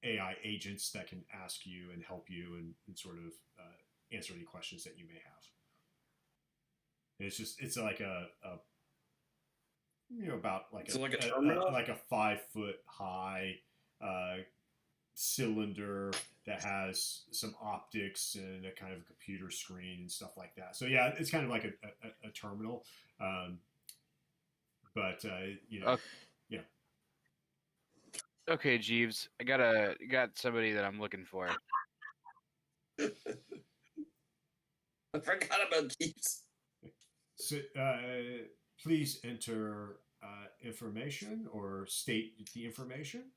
AI agents that can ask you and help you and sort of answer any questions that you may have. And it's like a about like Is it like a terminal? like a 5 foot high cylinder that has some optics and a kind of a computer screen and stuff like that. So yeah, it's kind of like a terminal, but yeah. Okay, Jeeves, I got somebody that I'm looking for. I forgot about Jeeves. So please enter information or state the information.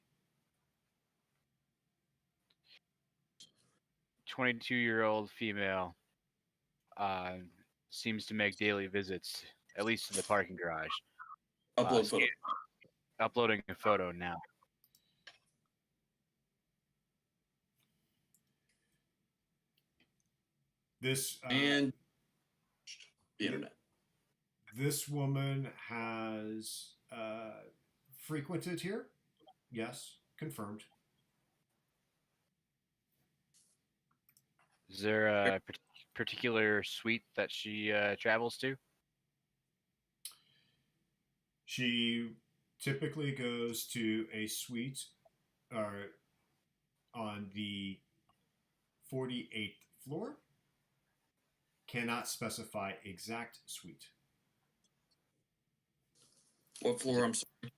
22-year-old female. Seems to make daily visits, at least to the parking garage. Upload photo. Uploading a photo now. This And the internet. This woman has frequented here. Yes, confirmed. Is there a particular suite that she travels to? She typically goes to a suite on the 48th floor. Cannot specify exact suite. What floor? I'm sorry.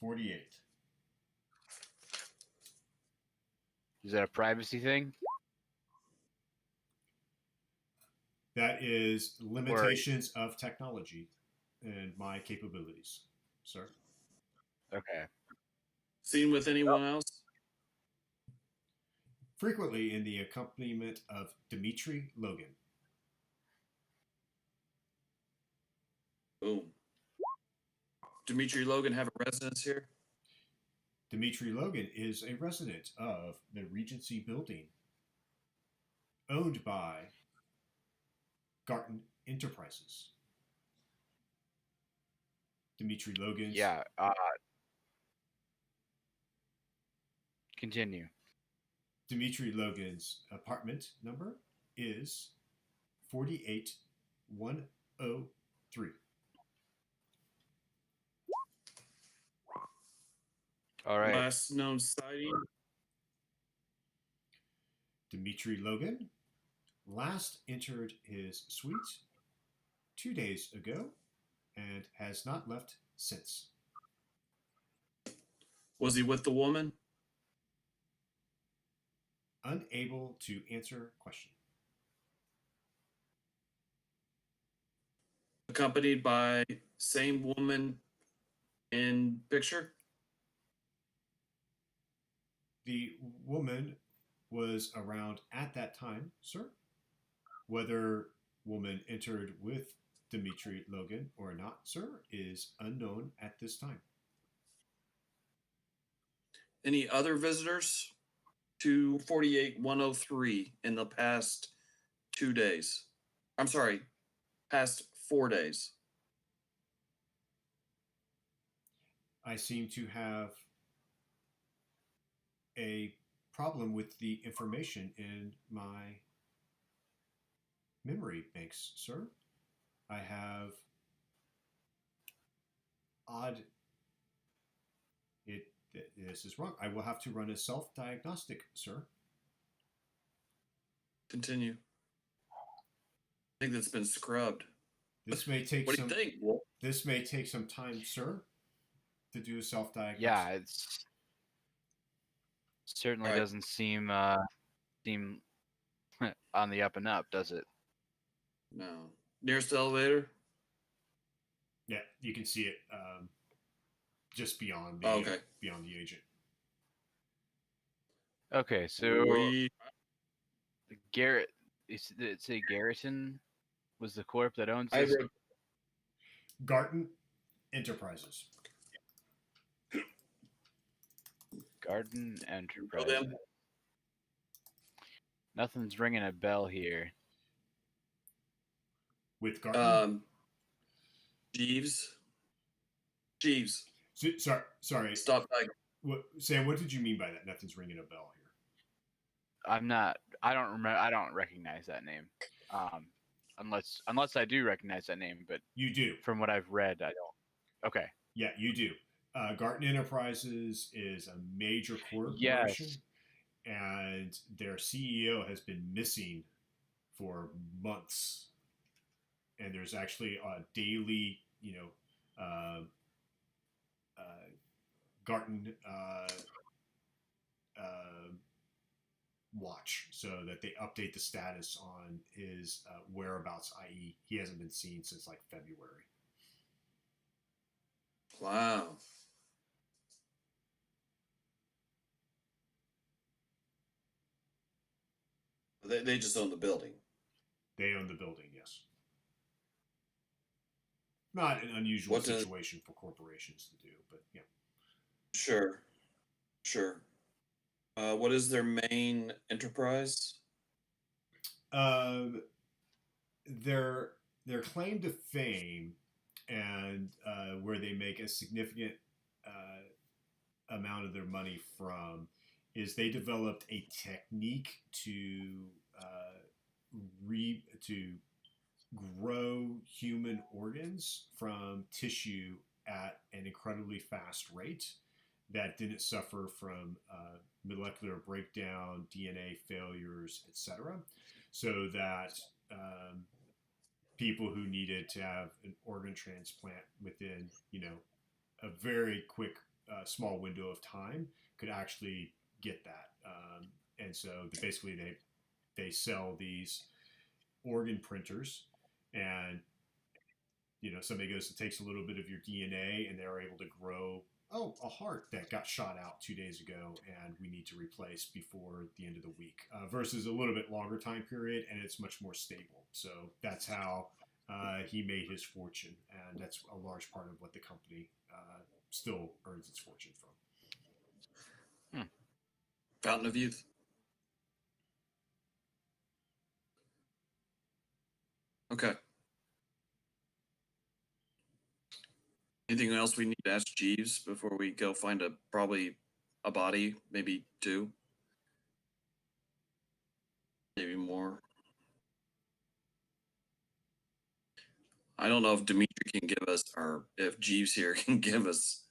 48th. Is that a privacy thing? That is limitations of technology and my capabilities, sir. Okay. Seen with anyone else? Frequently in the accompaniment of Dimitri Logan. Boom. Dimitri Logan have a residence here? Dimitri Logan is a resident of the Regency building, owned by Garten Enterprises. Dimitri Logan's Yeah. Continue. Dimitri Logan's apartment number is 48103. All right. Last known sighting? Dimitri Logan last entered his suite 2 days ago and has not left since. Was he with the woman? Unable to answer question. Accompanied by same woman in picture? The woman was around at that time, sir. Whether woman entered with Dimitri Logan or not, sir, is unknown at this time. Any other visitors to 48103 in the past 2 days? I'm sorry, past 4 days. I seem to have a problem with the information in my memory banks, sir. I have odd. This is wrong. I will have to run a self-diagnostic, sir. Continue. I think that's been scrubbed. This may take What do you think? This may take some time, sir, to do a self-diagnostic. Yeah, it's certainly Right. doesn't seem on the up and up, does it? No. Nearest elevator? Yeah, you can see it just beyond the Okay. beyond the agent. Okay, so We Garrett, did it say Garrison was the corp that owns I this? wrote Garten Enterprises. Garden them. Enterprises. Nothing's ringing a bell here. With Garten? Jeeves. Sorry. Stop. Sam, what did you mean by that? Nothing's ringing a bell here. I'm not. I don't remember. I don't recognize that name. Unless I do recognize that name, but You do. from what I've read, I don't. Okay. Yeah, you do. Garten Enterprises is a major corporation, Yes. and their CEO has been missing for months. And there's actually a daily, Garten watch, so that they update the status on his whereabouts, i.e., he hasn't been seen since like February. Wow. They just own the building. They own the building, yes. Not an unusual situation for corporations to do, but yeah. Sure. What is their main enterprise? Their claim to fame, and where they make a significant amount of their money from, is they developed a technique to grow human organs from tissue at an incredibly fast rate that didn't suffer from molecular breakdown, DNA failures, etc. So that people who needed to have an organ transplant within, a very quick, small window of time could actually get that. And so basically they sell these organ printers, and somebody goes, it takes a little bit of your DNA, and they're able to grow a heart that got shot out 2 days ago and we need to replace before the end of the week, versus a little bit longer time period, and it's much more stable. So that's how he made his fortune, and that's a large part of what the company still earns its fortune from. Fountain of Youth. Okay. Anything else we need to ask Jeeves before we go find probably a body, maybe two, maybe more? I don't know if Dimitri can give us, or if Jeeves here can give us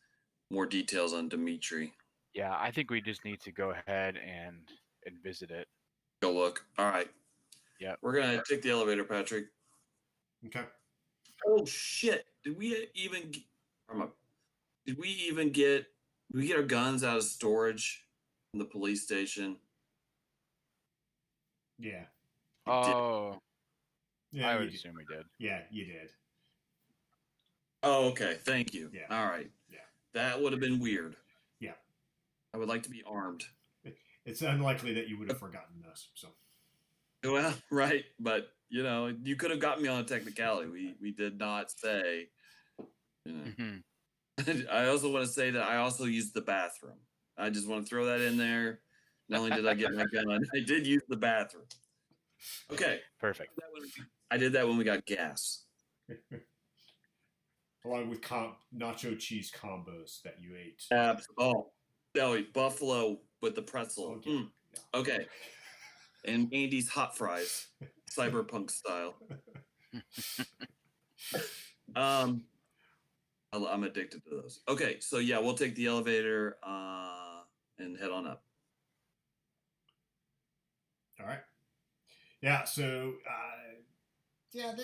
more details on Dimitri. Yeah, I think we just need to go ahead and visit it. Go look. All right. Yeah. We're gonna take the elevator, Patrick. Okay. Oh shit! Did we even get our guns out of storage in the police station? Yeah. Oh. Yeah, I would assume we did. Yeah, you did. Oh, okay. Thank you. Yeah. All right. Yeah. That would have been weird. Yeah. I would like to be armed. It's unlikely that you would have forgotten this. So. Well, right, but you could have got me on a technicality. We did not say. I also want to say that I also used the bathroom. I just want to throw that in there. Not only did I get my gun, I did use the bathroom. Okay. Perfect. I did that when we got gas. Along with nacho cheese combos that you ate. Buffalo with the pretzel. Okay. Yeah. Okay. And Andy's hot fries, cyberpunk style. I'm addicted to those. Okay, so yeah, we'll take the elevator and head on up. All right. Yeah. So you get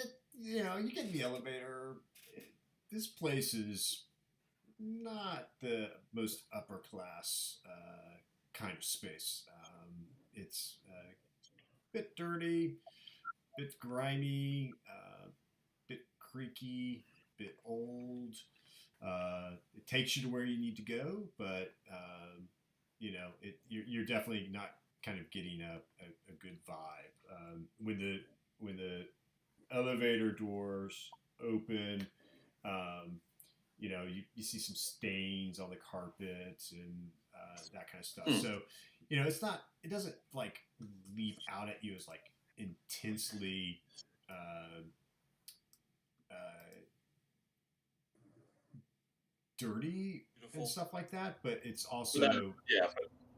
in the elevator. This place is not the most upper class kind of space. It's a bit dirty, bit grimy, bit creaky, bit old. It takes you to where you need to go, but you're definitely not kind of getting a good vibe. When the elevator doors open, you see some stains on the carpet and that kind of stuff. Hmm. So, it doesn't like leap out at you as like intensely uh, dirty Beautiful. and stuff like that, but it's also, Yeah,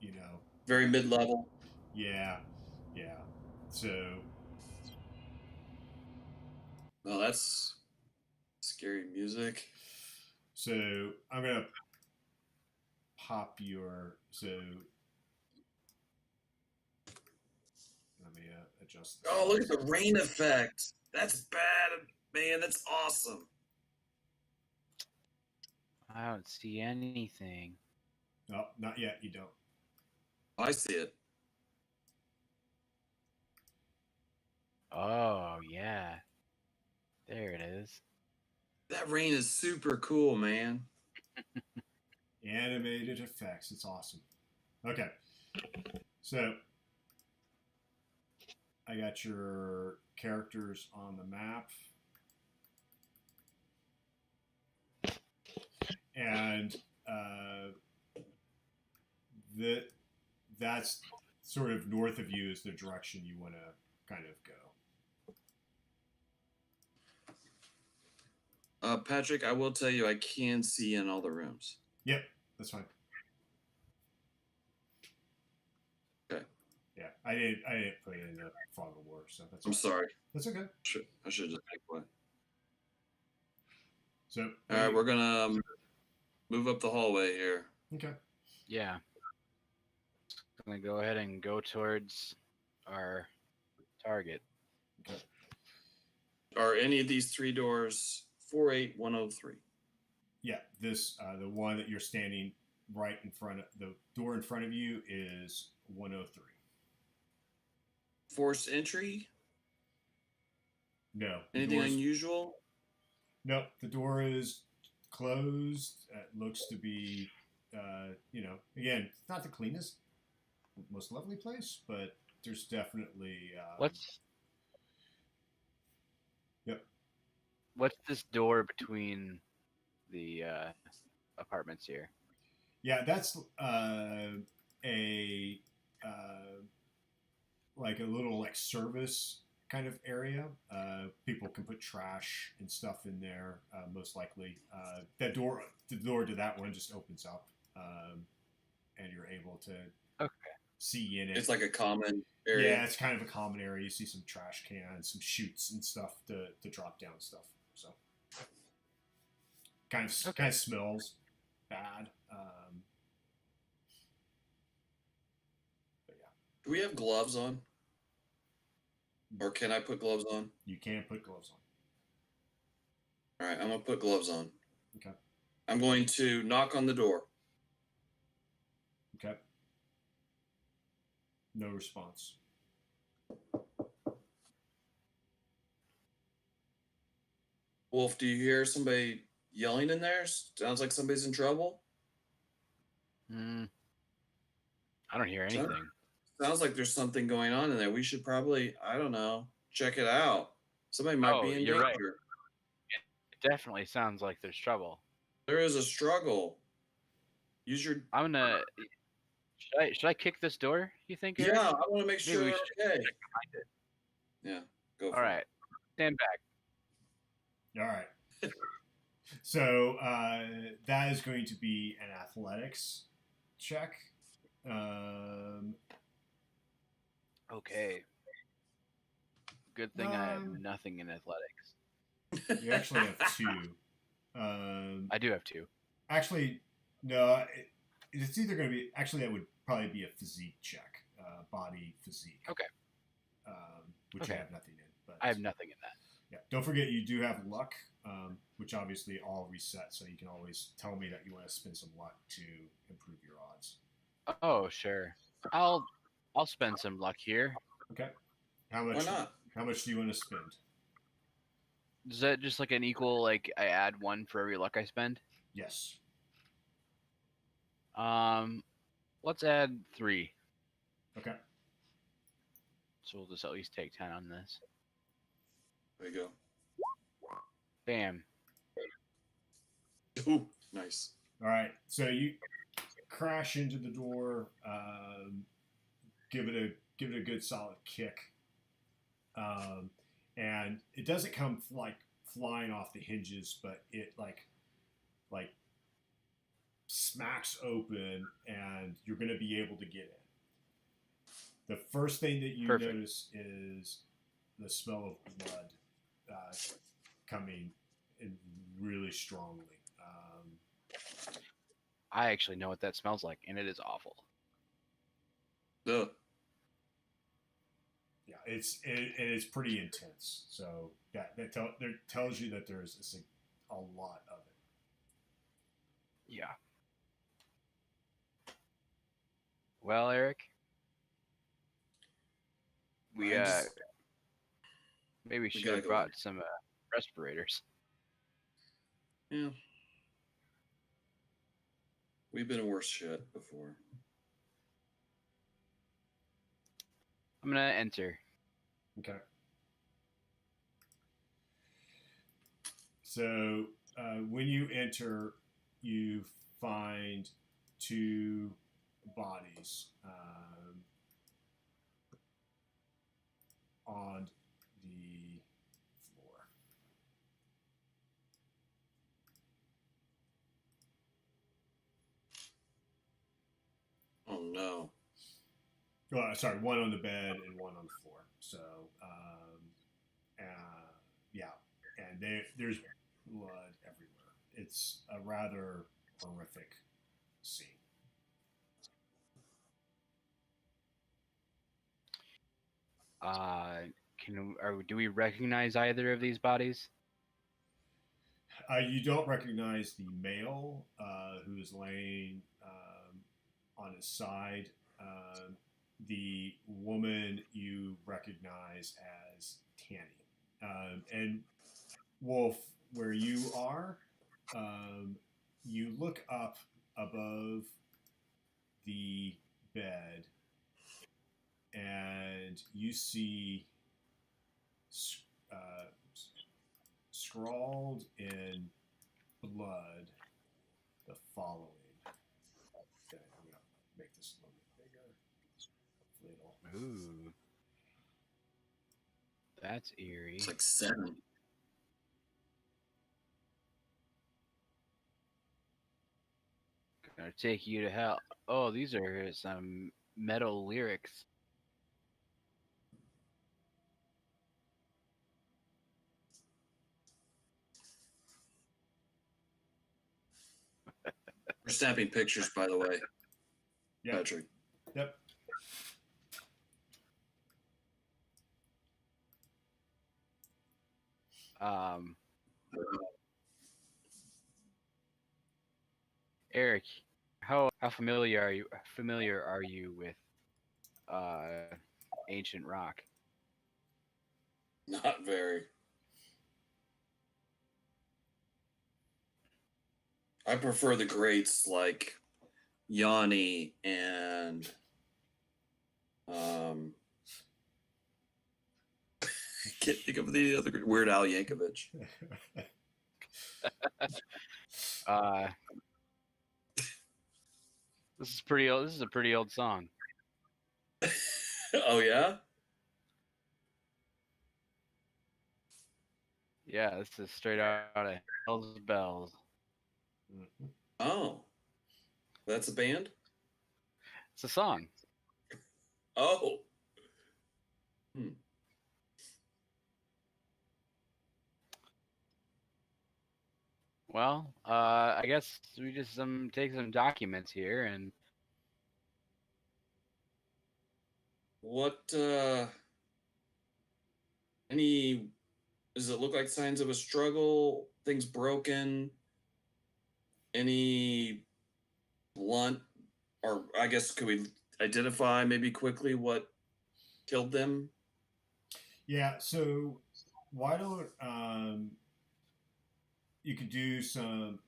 you know, very mid-level. yeah. So, Oh, that's scary music. so I'm gonna pop your so. Let me adjust. Oh, look at the rain effect. That's bad, man. That's awesome. I don't see anything. Oh, not yet. You don't. I see it. Oh, yeah. There it is. That rain is super cool, man. Animated effects. It's awesome. Okay. So I got your characters on the map. And that's sort of north of you is the direction you want to kind of go. Patrick, I will tell you, I can see in all the rooms. Yep, that's fine. Okay. Yeah, I didn't put it in the fog of war, so that's. I'm sorry. That's okay. I should just take one. So. All right, we're gonna move up the hallway here. Okay. Yeah. I'm going to go ahead and go towards our target. Okay. Are any of these three doors 48103? Yeah, this the one that you're standing right in front of, the door in front of you is 103. Forced entry? No. Anything unusual? Nope. The door is closed. It looks to be, again, it's not the cleanest, most lovely place, but there's definitely. Yep. What's this door between the apartments here? Yeah, that's a like a little like service kind of area. People can put trash and stuff in there. Most likely, the door to that one just opens up, and you're able to see in it. It's like a common area. Yeah, it's kind of a common area. You see some trash cans, some chutes and stuff to drop down stuff. So kind of smells bad. But yeah. Do we have gloves on? Or can I put gloves on? You can put gloves on. All right, I'm going to put gloves on. Okay. I'm going to knock on the door. Okay. No response. Wolf, do you hear somebody yelling in there? Sounds like somebody's in trouble. I don't hear anything. Sounds like there's something going on in there. We should probably, I don't know, check it out. Somebody might be in danger. Right. It definitely sounds like there's trouble. There is a struggle. Use your. I'm gonna. Should I kick this door? You think? Eric? Yeah, I want to make sure we we're should okay. Yeah, go for it. All right, stand back. All right. So that is going to be an athletics check. Okay. Good thing I have nothing in athletics. You actually have two. I do have two. Actually, no. It's either going to be. Actually, that would probably be a physique check, body physique. Okay. Which I have nothing in. But I have nothing in that. Yeah. Don't forget, you do have luck, which obviously all reset. So you can always tell me that you want to spend some luck to improve your odds. Oh, sure. I'll spend some luck here. Okay. How much? Why not? How much do you want to spend? Is that just like an equal? Like I add one for every luck I spend? Yes. Let's add 3. Okay. So we'll just at least take 10 on this. There you go. Bam. Ooh, nice. All right, so you crash into the door, give it a good solid kick, and it doesn't come like flying off the hinges, but it like smacks open, and you're going to be able to get in. The first thing that you Perfect. notice is the smell of blood coming in really strongly. I actually know what that smells like, and it is awful. Ugh. Yeah, it's pretty intense. So that tells you that there's a lot of it. Yeah. Well, Eric, we I'm just- maybe we should gotta have go brought in. some respirators. Yeah. We've been in worse shit before. I'm gonna enter. Okay. So when you enter, you find two bodies on the floor. Oh no. Sorry, one on the bed and one on the floor. So, yeah, and there's blood everywhere. It's a rather horrific scene. Do we recognize either of these bodies? You don't recognize the male who is laying on his side. The woman you recognize as Tanny. And Wolf, where you are, you look up above the bed and you see uh, scrawled in blood the following. Okay, I'm going to make this a little bit bigger. Ooh, that's eerie. It's like 7. Gonna take you to hell. Oh, these are some metal lyrics. We're snapping pictures, by the way. Yep. Patrick. Yep. Eric, how familiar are you with ancient rock? Not very. I prefer the greats like Yanni and can't think of the other Weird Al Yankovic. This is pretty old. This is a pretty old song. Oh yeah? Yeah, this is straight out of Hell's Bells. Mhm. Oh. That's a band? It's a song. Oh. Well, I guess we just take some documents here and What any does it look like signs of a struggle? Things broken? Any blunt or I guess could we identify maybe quickly what killed them? Yeah. So why don't you could do some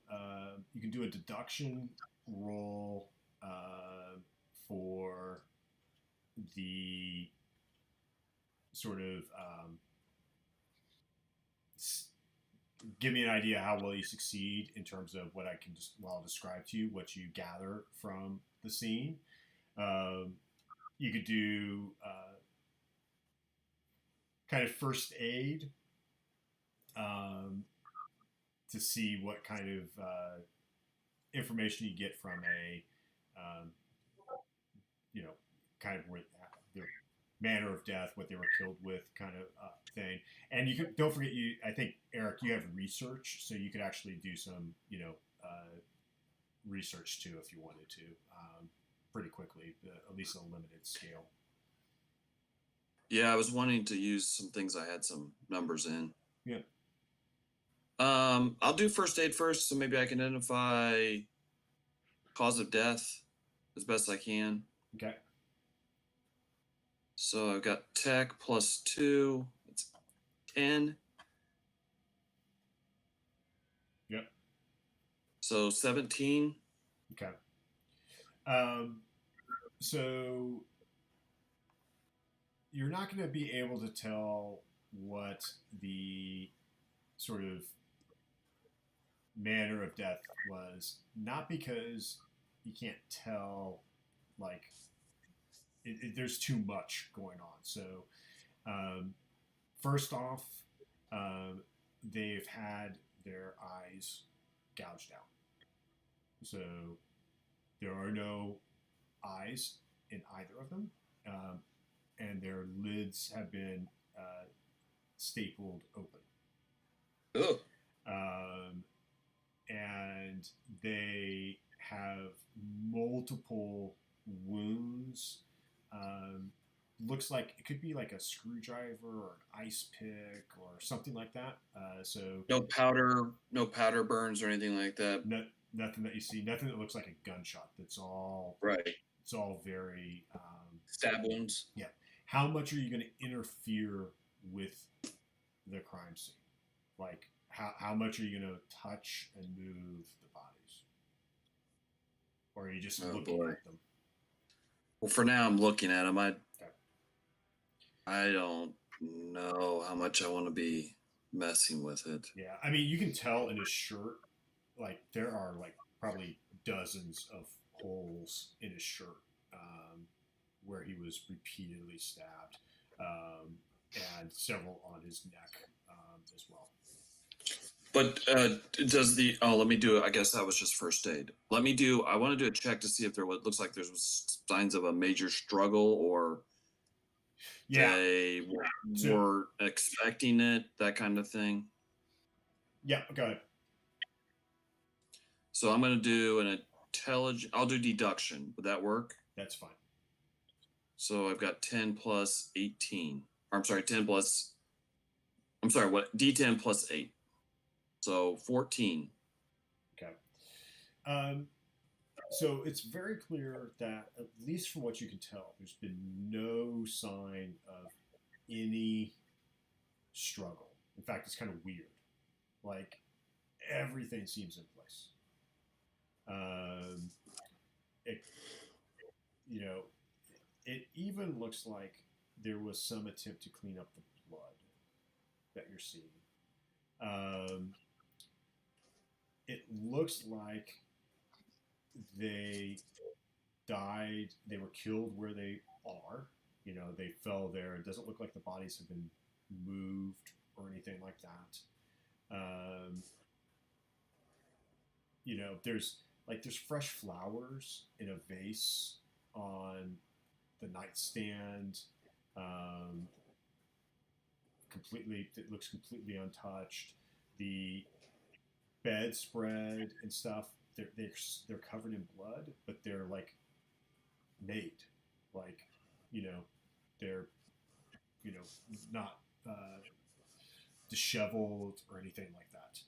you can do a deduction roll for the sort of give me an idea how well you succeed in terms of what I can just describe to you, what you gather from the scene. You could do kind of first aid to see what kind of information you get from a, um, kind of where their manner of death, what they were killed with, kind of thing. And you could don't forget I think Eric, you have research, so you could actually do some research too if you wanted to, pretty quickly, at least on a limited scale. Yeah, I was wanting to use some things I had some numbers in. Yeah. I'll do first aid first, so maybe I can identify cause of death as best I can. Okay. So I've got tech +2. It's 10. Yep. So 17. Okay. So you're not going to be able to tell what the sort of manner of death was, not because you can't tell, like, there's too much going on. So, first off, they've had their eyes gouged out. So there are no eyes in either of them, and their lids have been stapled open. Oh. And they have multiple wounds. Looks like it could be like a screwdriver or an ice pick or something like that. So no powder burns or anything like that. Nothing that you see. Nothing that looks like a gunshot. That's all right. It's all very stab wounds. Yeah. How much are you going to interfere with the crime scene? Like, how much are you going to touch and move the bodies? Or are you just looking at them? Well, for now, I'm looking at them. I don't know how much I want to be messing with it. Yeah, I mean, you can tell in his shirt, like, there are, like, probably dozens of holes in his shirt where he was repeatedly stabbed, and several on his neck as well. But let me do it. I guess that was just first aid. I want to do a check to see if there looks like there's signs of a major struggle, or they were expecting it, that kind of thing. Yeah, go ahead. So I'm going to do I'll do deduction. Would that work? That's fine. So I've got 10 plus 18. Or I'm sorry, 10 plus. I'm sorry, what? D10 plus 8. So 14. Okay. So it's very clear that, at least from what you can tell, there's been no sign of any struggle. In fact, it's kind of weird. Like, everything seems in place. It even looks like there was some attempt to clean up the blood that you're seeing. It looks like they died. They were killed where they are. They fell there. It doesn't look like the bodies have been moved or anything like that. There's fresh flowers in a vase on the nightstand. It looks completely untouched. The bedspread and stuff, they're covered in blood, but they're like made, like, they're not disheveled or anything like that.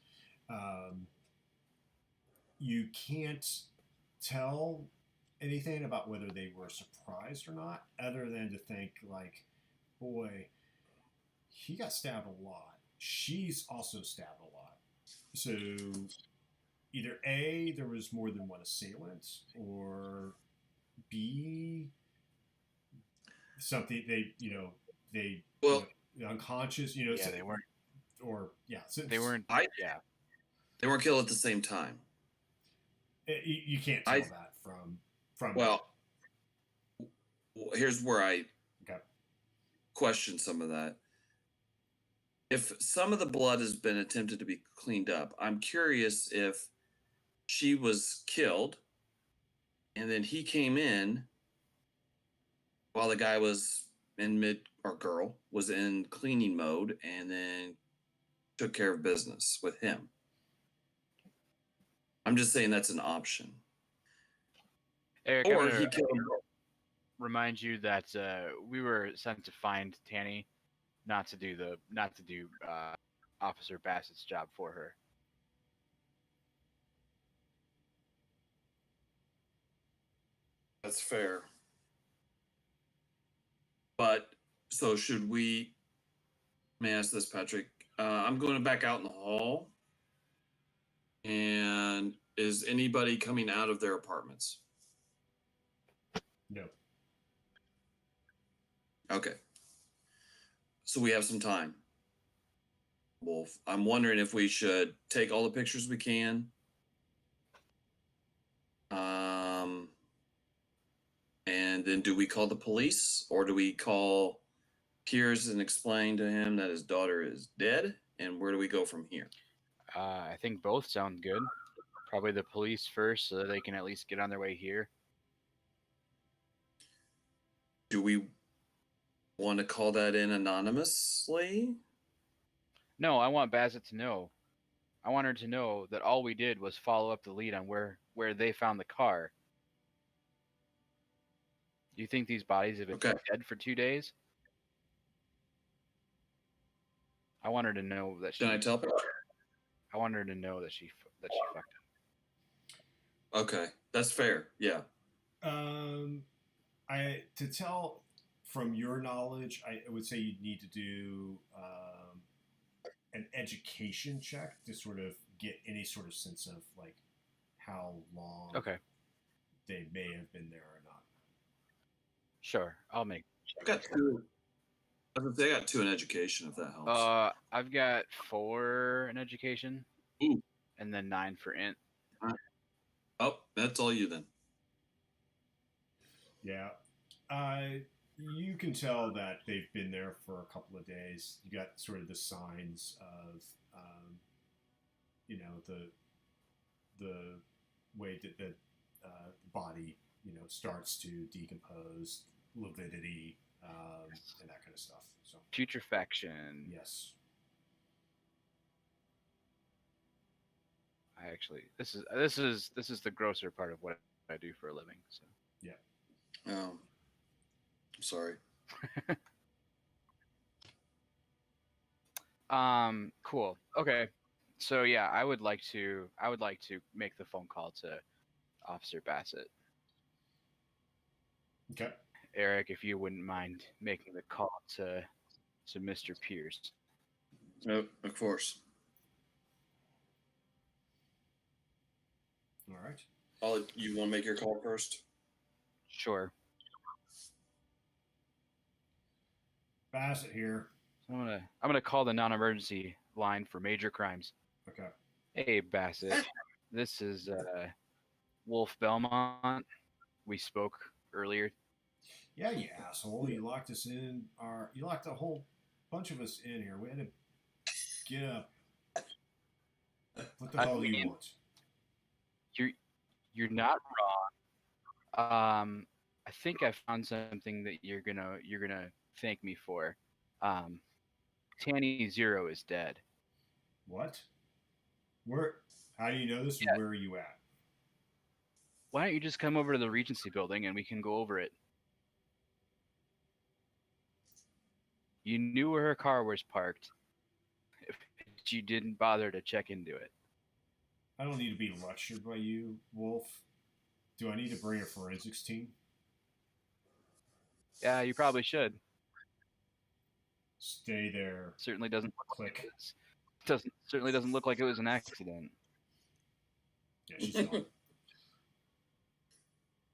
You can't tell anything about whether they were surprised or not, other than to think, like, boy, he got stabbed a lot. She's also stabbed a lot. So either A, there was more than one assailant, or B, something they unconscious. Yeah, they weren't. or yeah, since They weren't. I- Yeah. They weren't killed at the same time. You can't tell that from Well, here's where I okay. question some of that. If some of the blood has been attempted to be cleaned up, I'm curious if she was killed and then he came in while the guy was in girl was in cleaning mode and then took care of business with him. I'm just saying that's an option. Eric, Or I'm he gonna killed him. remind you that we were sent to find Tanny, not to do Officer Bassett's job for her. That's fair. But so should we? May I ask this, Patrick? I'm going back out in the hall. And is anybody coming out of their apartments? No. Okay. So we have some time. Wolf, I'm wondering if we should take all the pictures we can. And then do we call the police or do we call Piers and explain to him that his daughter is dead? And where do we go from here? I think both sound good. Probably the police first, so that they can at least get on their way here. Do we want to call that in anonymously? No, I want Bassett to know. I want her to know that all we did was follow up the lead on where they found the car. Do you think these bodies have been dead for 2 days? I want her to know that she. Can I tell her? I want her to know that she fucked up. Okay, that's fair. Yeah. To tell from your knowledge, I would say you'd need to do an education check to sort of get any sort of sense of like how long they may have been there or not. Sure, I'll make. I've got two. They got 2 in education, if that helps. I've got 4 in education. Ooh. And then 9 for int. Oh, that's all you then. Yeah. You can tell that they've been there for a couple of days. You got sort of the signs of, the way that the body, starts to decompose, lividity, and that kind of stuff. So Putrefaction. yes. I actually this is the grosser part of what I do for a living. So yeah. I'm sorry. Cool. Okay. So yeah, I would like to make the phone call to Officer Bassett. Okay. Eric, if you wouldn't mind making the call to Mr. Piers. Yep, of course. All right. You want to make your call first? Sure. Bassett here. I'm gonna call the non-emergency line for major crimes. Okay. Hey Bassett, this is Wolf Belmont. We spoke earlier. Yeah, you asshole. You locked us in. You locked a whole bunch of us in here. We had to get up. What the hell do you want? You're not wrong. I think I found something that you're gonna thank me for. Tanny Zero is dead. What? Where? How do you know this? Yeah. And where are you at? Why don't you just come over to the Regency building and we can go over it? You knew where her car was parked, but you didn't bother to check into it. I don't need to be lectured by you, Wolf. Do I need to bring a forensics team? Yeah, you probably should. Stay there. Certainly doesn't Click. certainly doesn't look like it was an accident. Yeah, she's gone.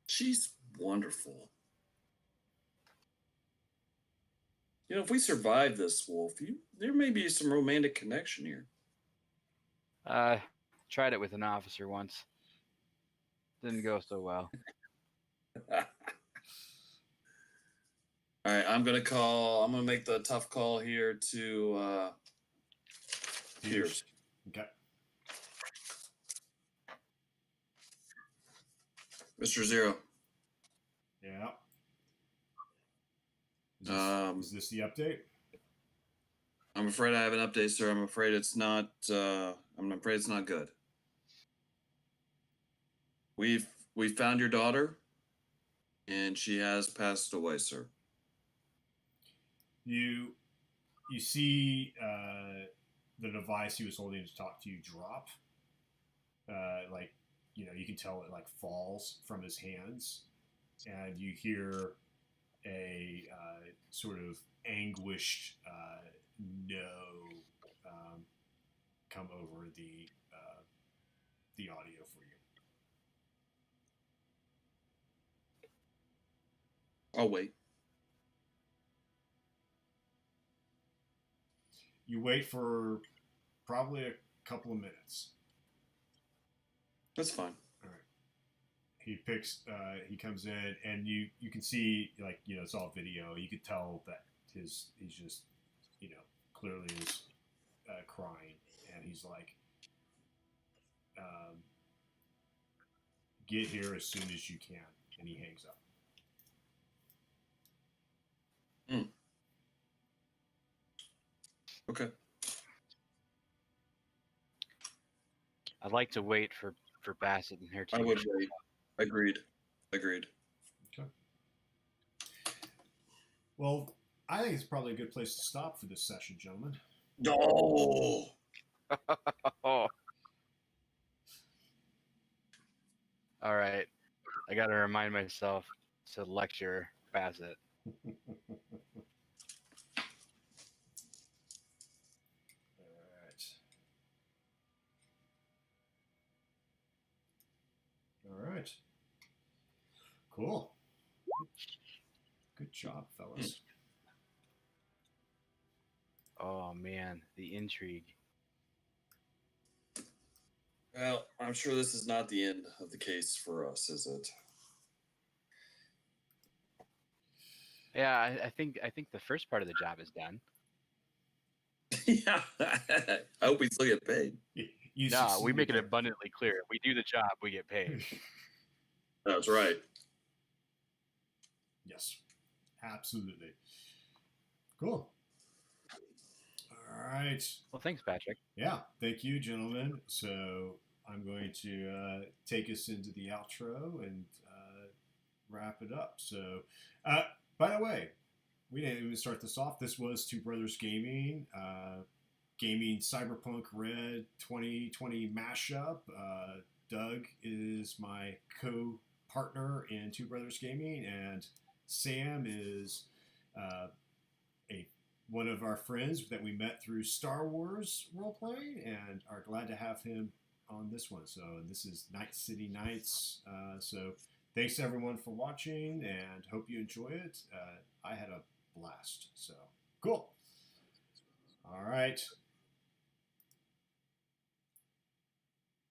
She's wonderful. if we survive this, Wolf, there may be some romantic connection here. Tried it with an officer once. Didn't go so well. All right, I'm gonna make the tough call here to Piers. Okay. Mr. Zero. Yeah. Is this the update? I'm afraid I have an update, sir. I'm afraid it's not. I'm afraid it's not good. We found your daughter, and she has passed away, sir. You see the device he was holding to talk to you drop. You can tell it like falls from his hands, and you hear a sort of anguished no come over the audio for you. I'll wait. You wait for probably a couple of minutes. That's fine. All right. He comes in, and you can see, it's all video. You could tell that he's just, clearly is crying, and he's like, get here as soon as you can, and he hangs up. Okay. I'd like to wait for Bassett and her team. I would wait. Agreed. Okay. Well, I think it's probably a good place to stop for this session, gentlemen. No. Oh. All right. I got to remind myself to lecture Bassett. All right. Cool. Good job, fellas. Oh man, the intrigue. Well, I'm sure this is not the end of the case for us, is it? Yeah, I think the first part of the job is done. Yeah. I hope we still get paid. No, we make it abundantly clear. If we do the job, we get paid. That's right. Yes, absolutely. Cool. All right. Well, thanks, Patrick. Yeah, thank you, gentlemen. So I'm going to take us into the outro and wrap it up. So, by the way, we didn't even start this off. This was Two Brothers Gaming, gaming Cyberpunk Red 2020 mashup. Doug is my co-partner in Two Brothers Gaming, and Sam is one of our friends that we met through Star Wars roleplay, and are glad to have him on this one. So this is Night City Nights. So thanks everyone for watching, and hope you enjoy it. I had a blast. So cool. All right.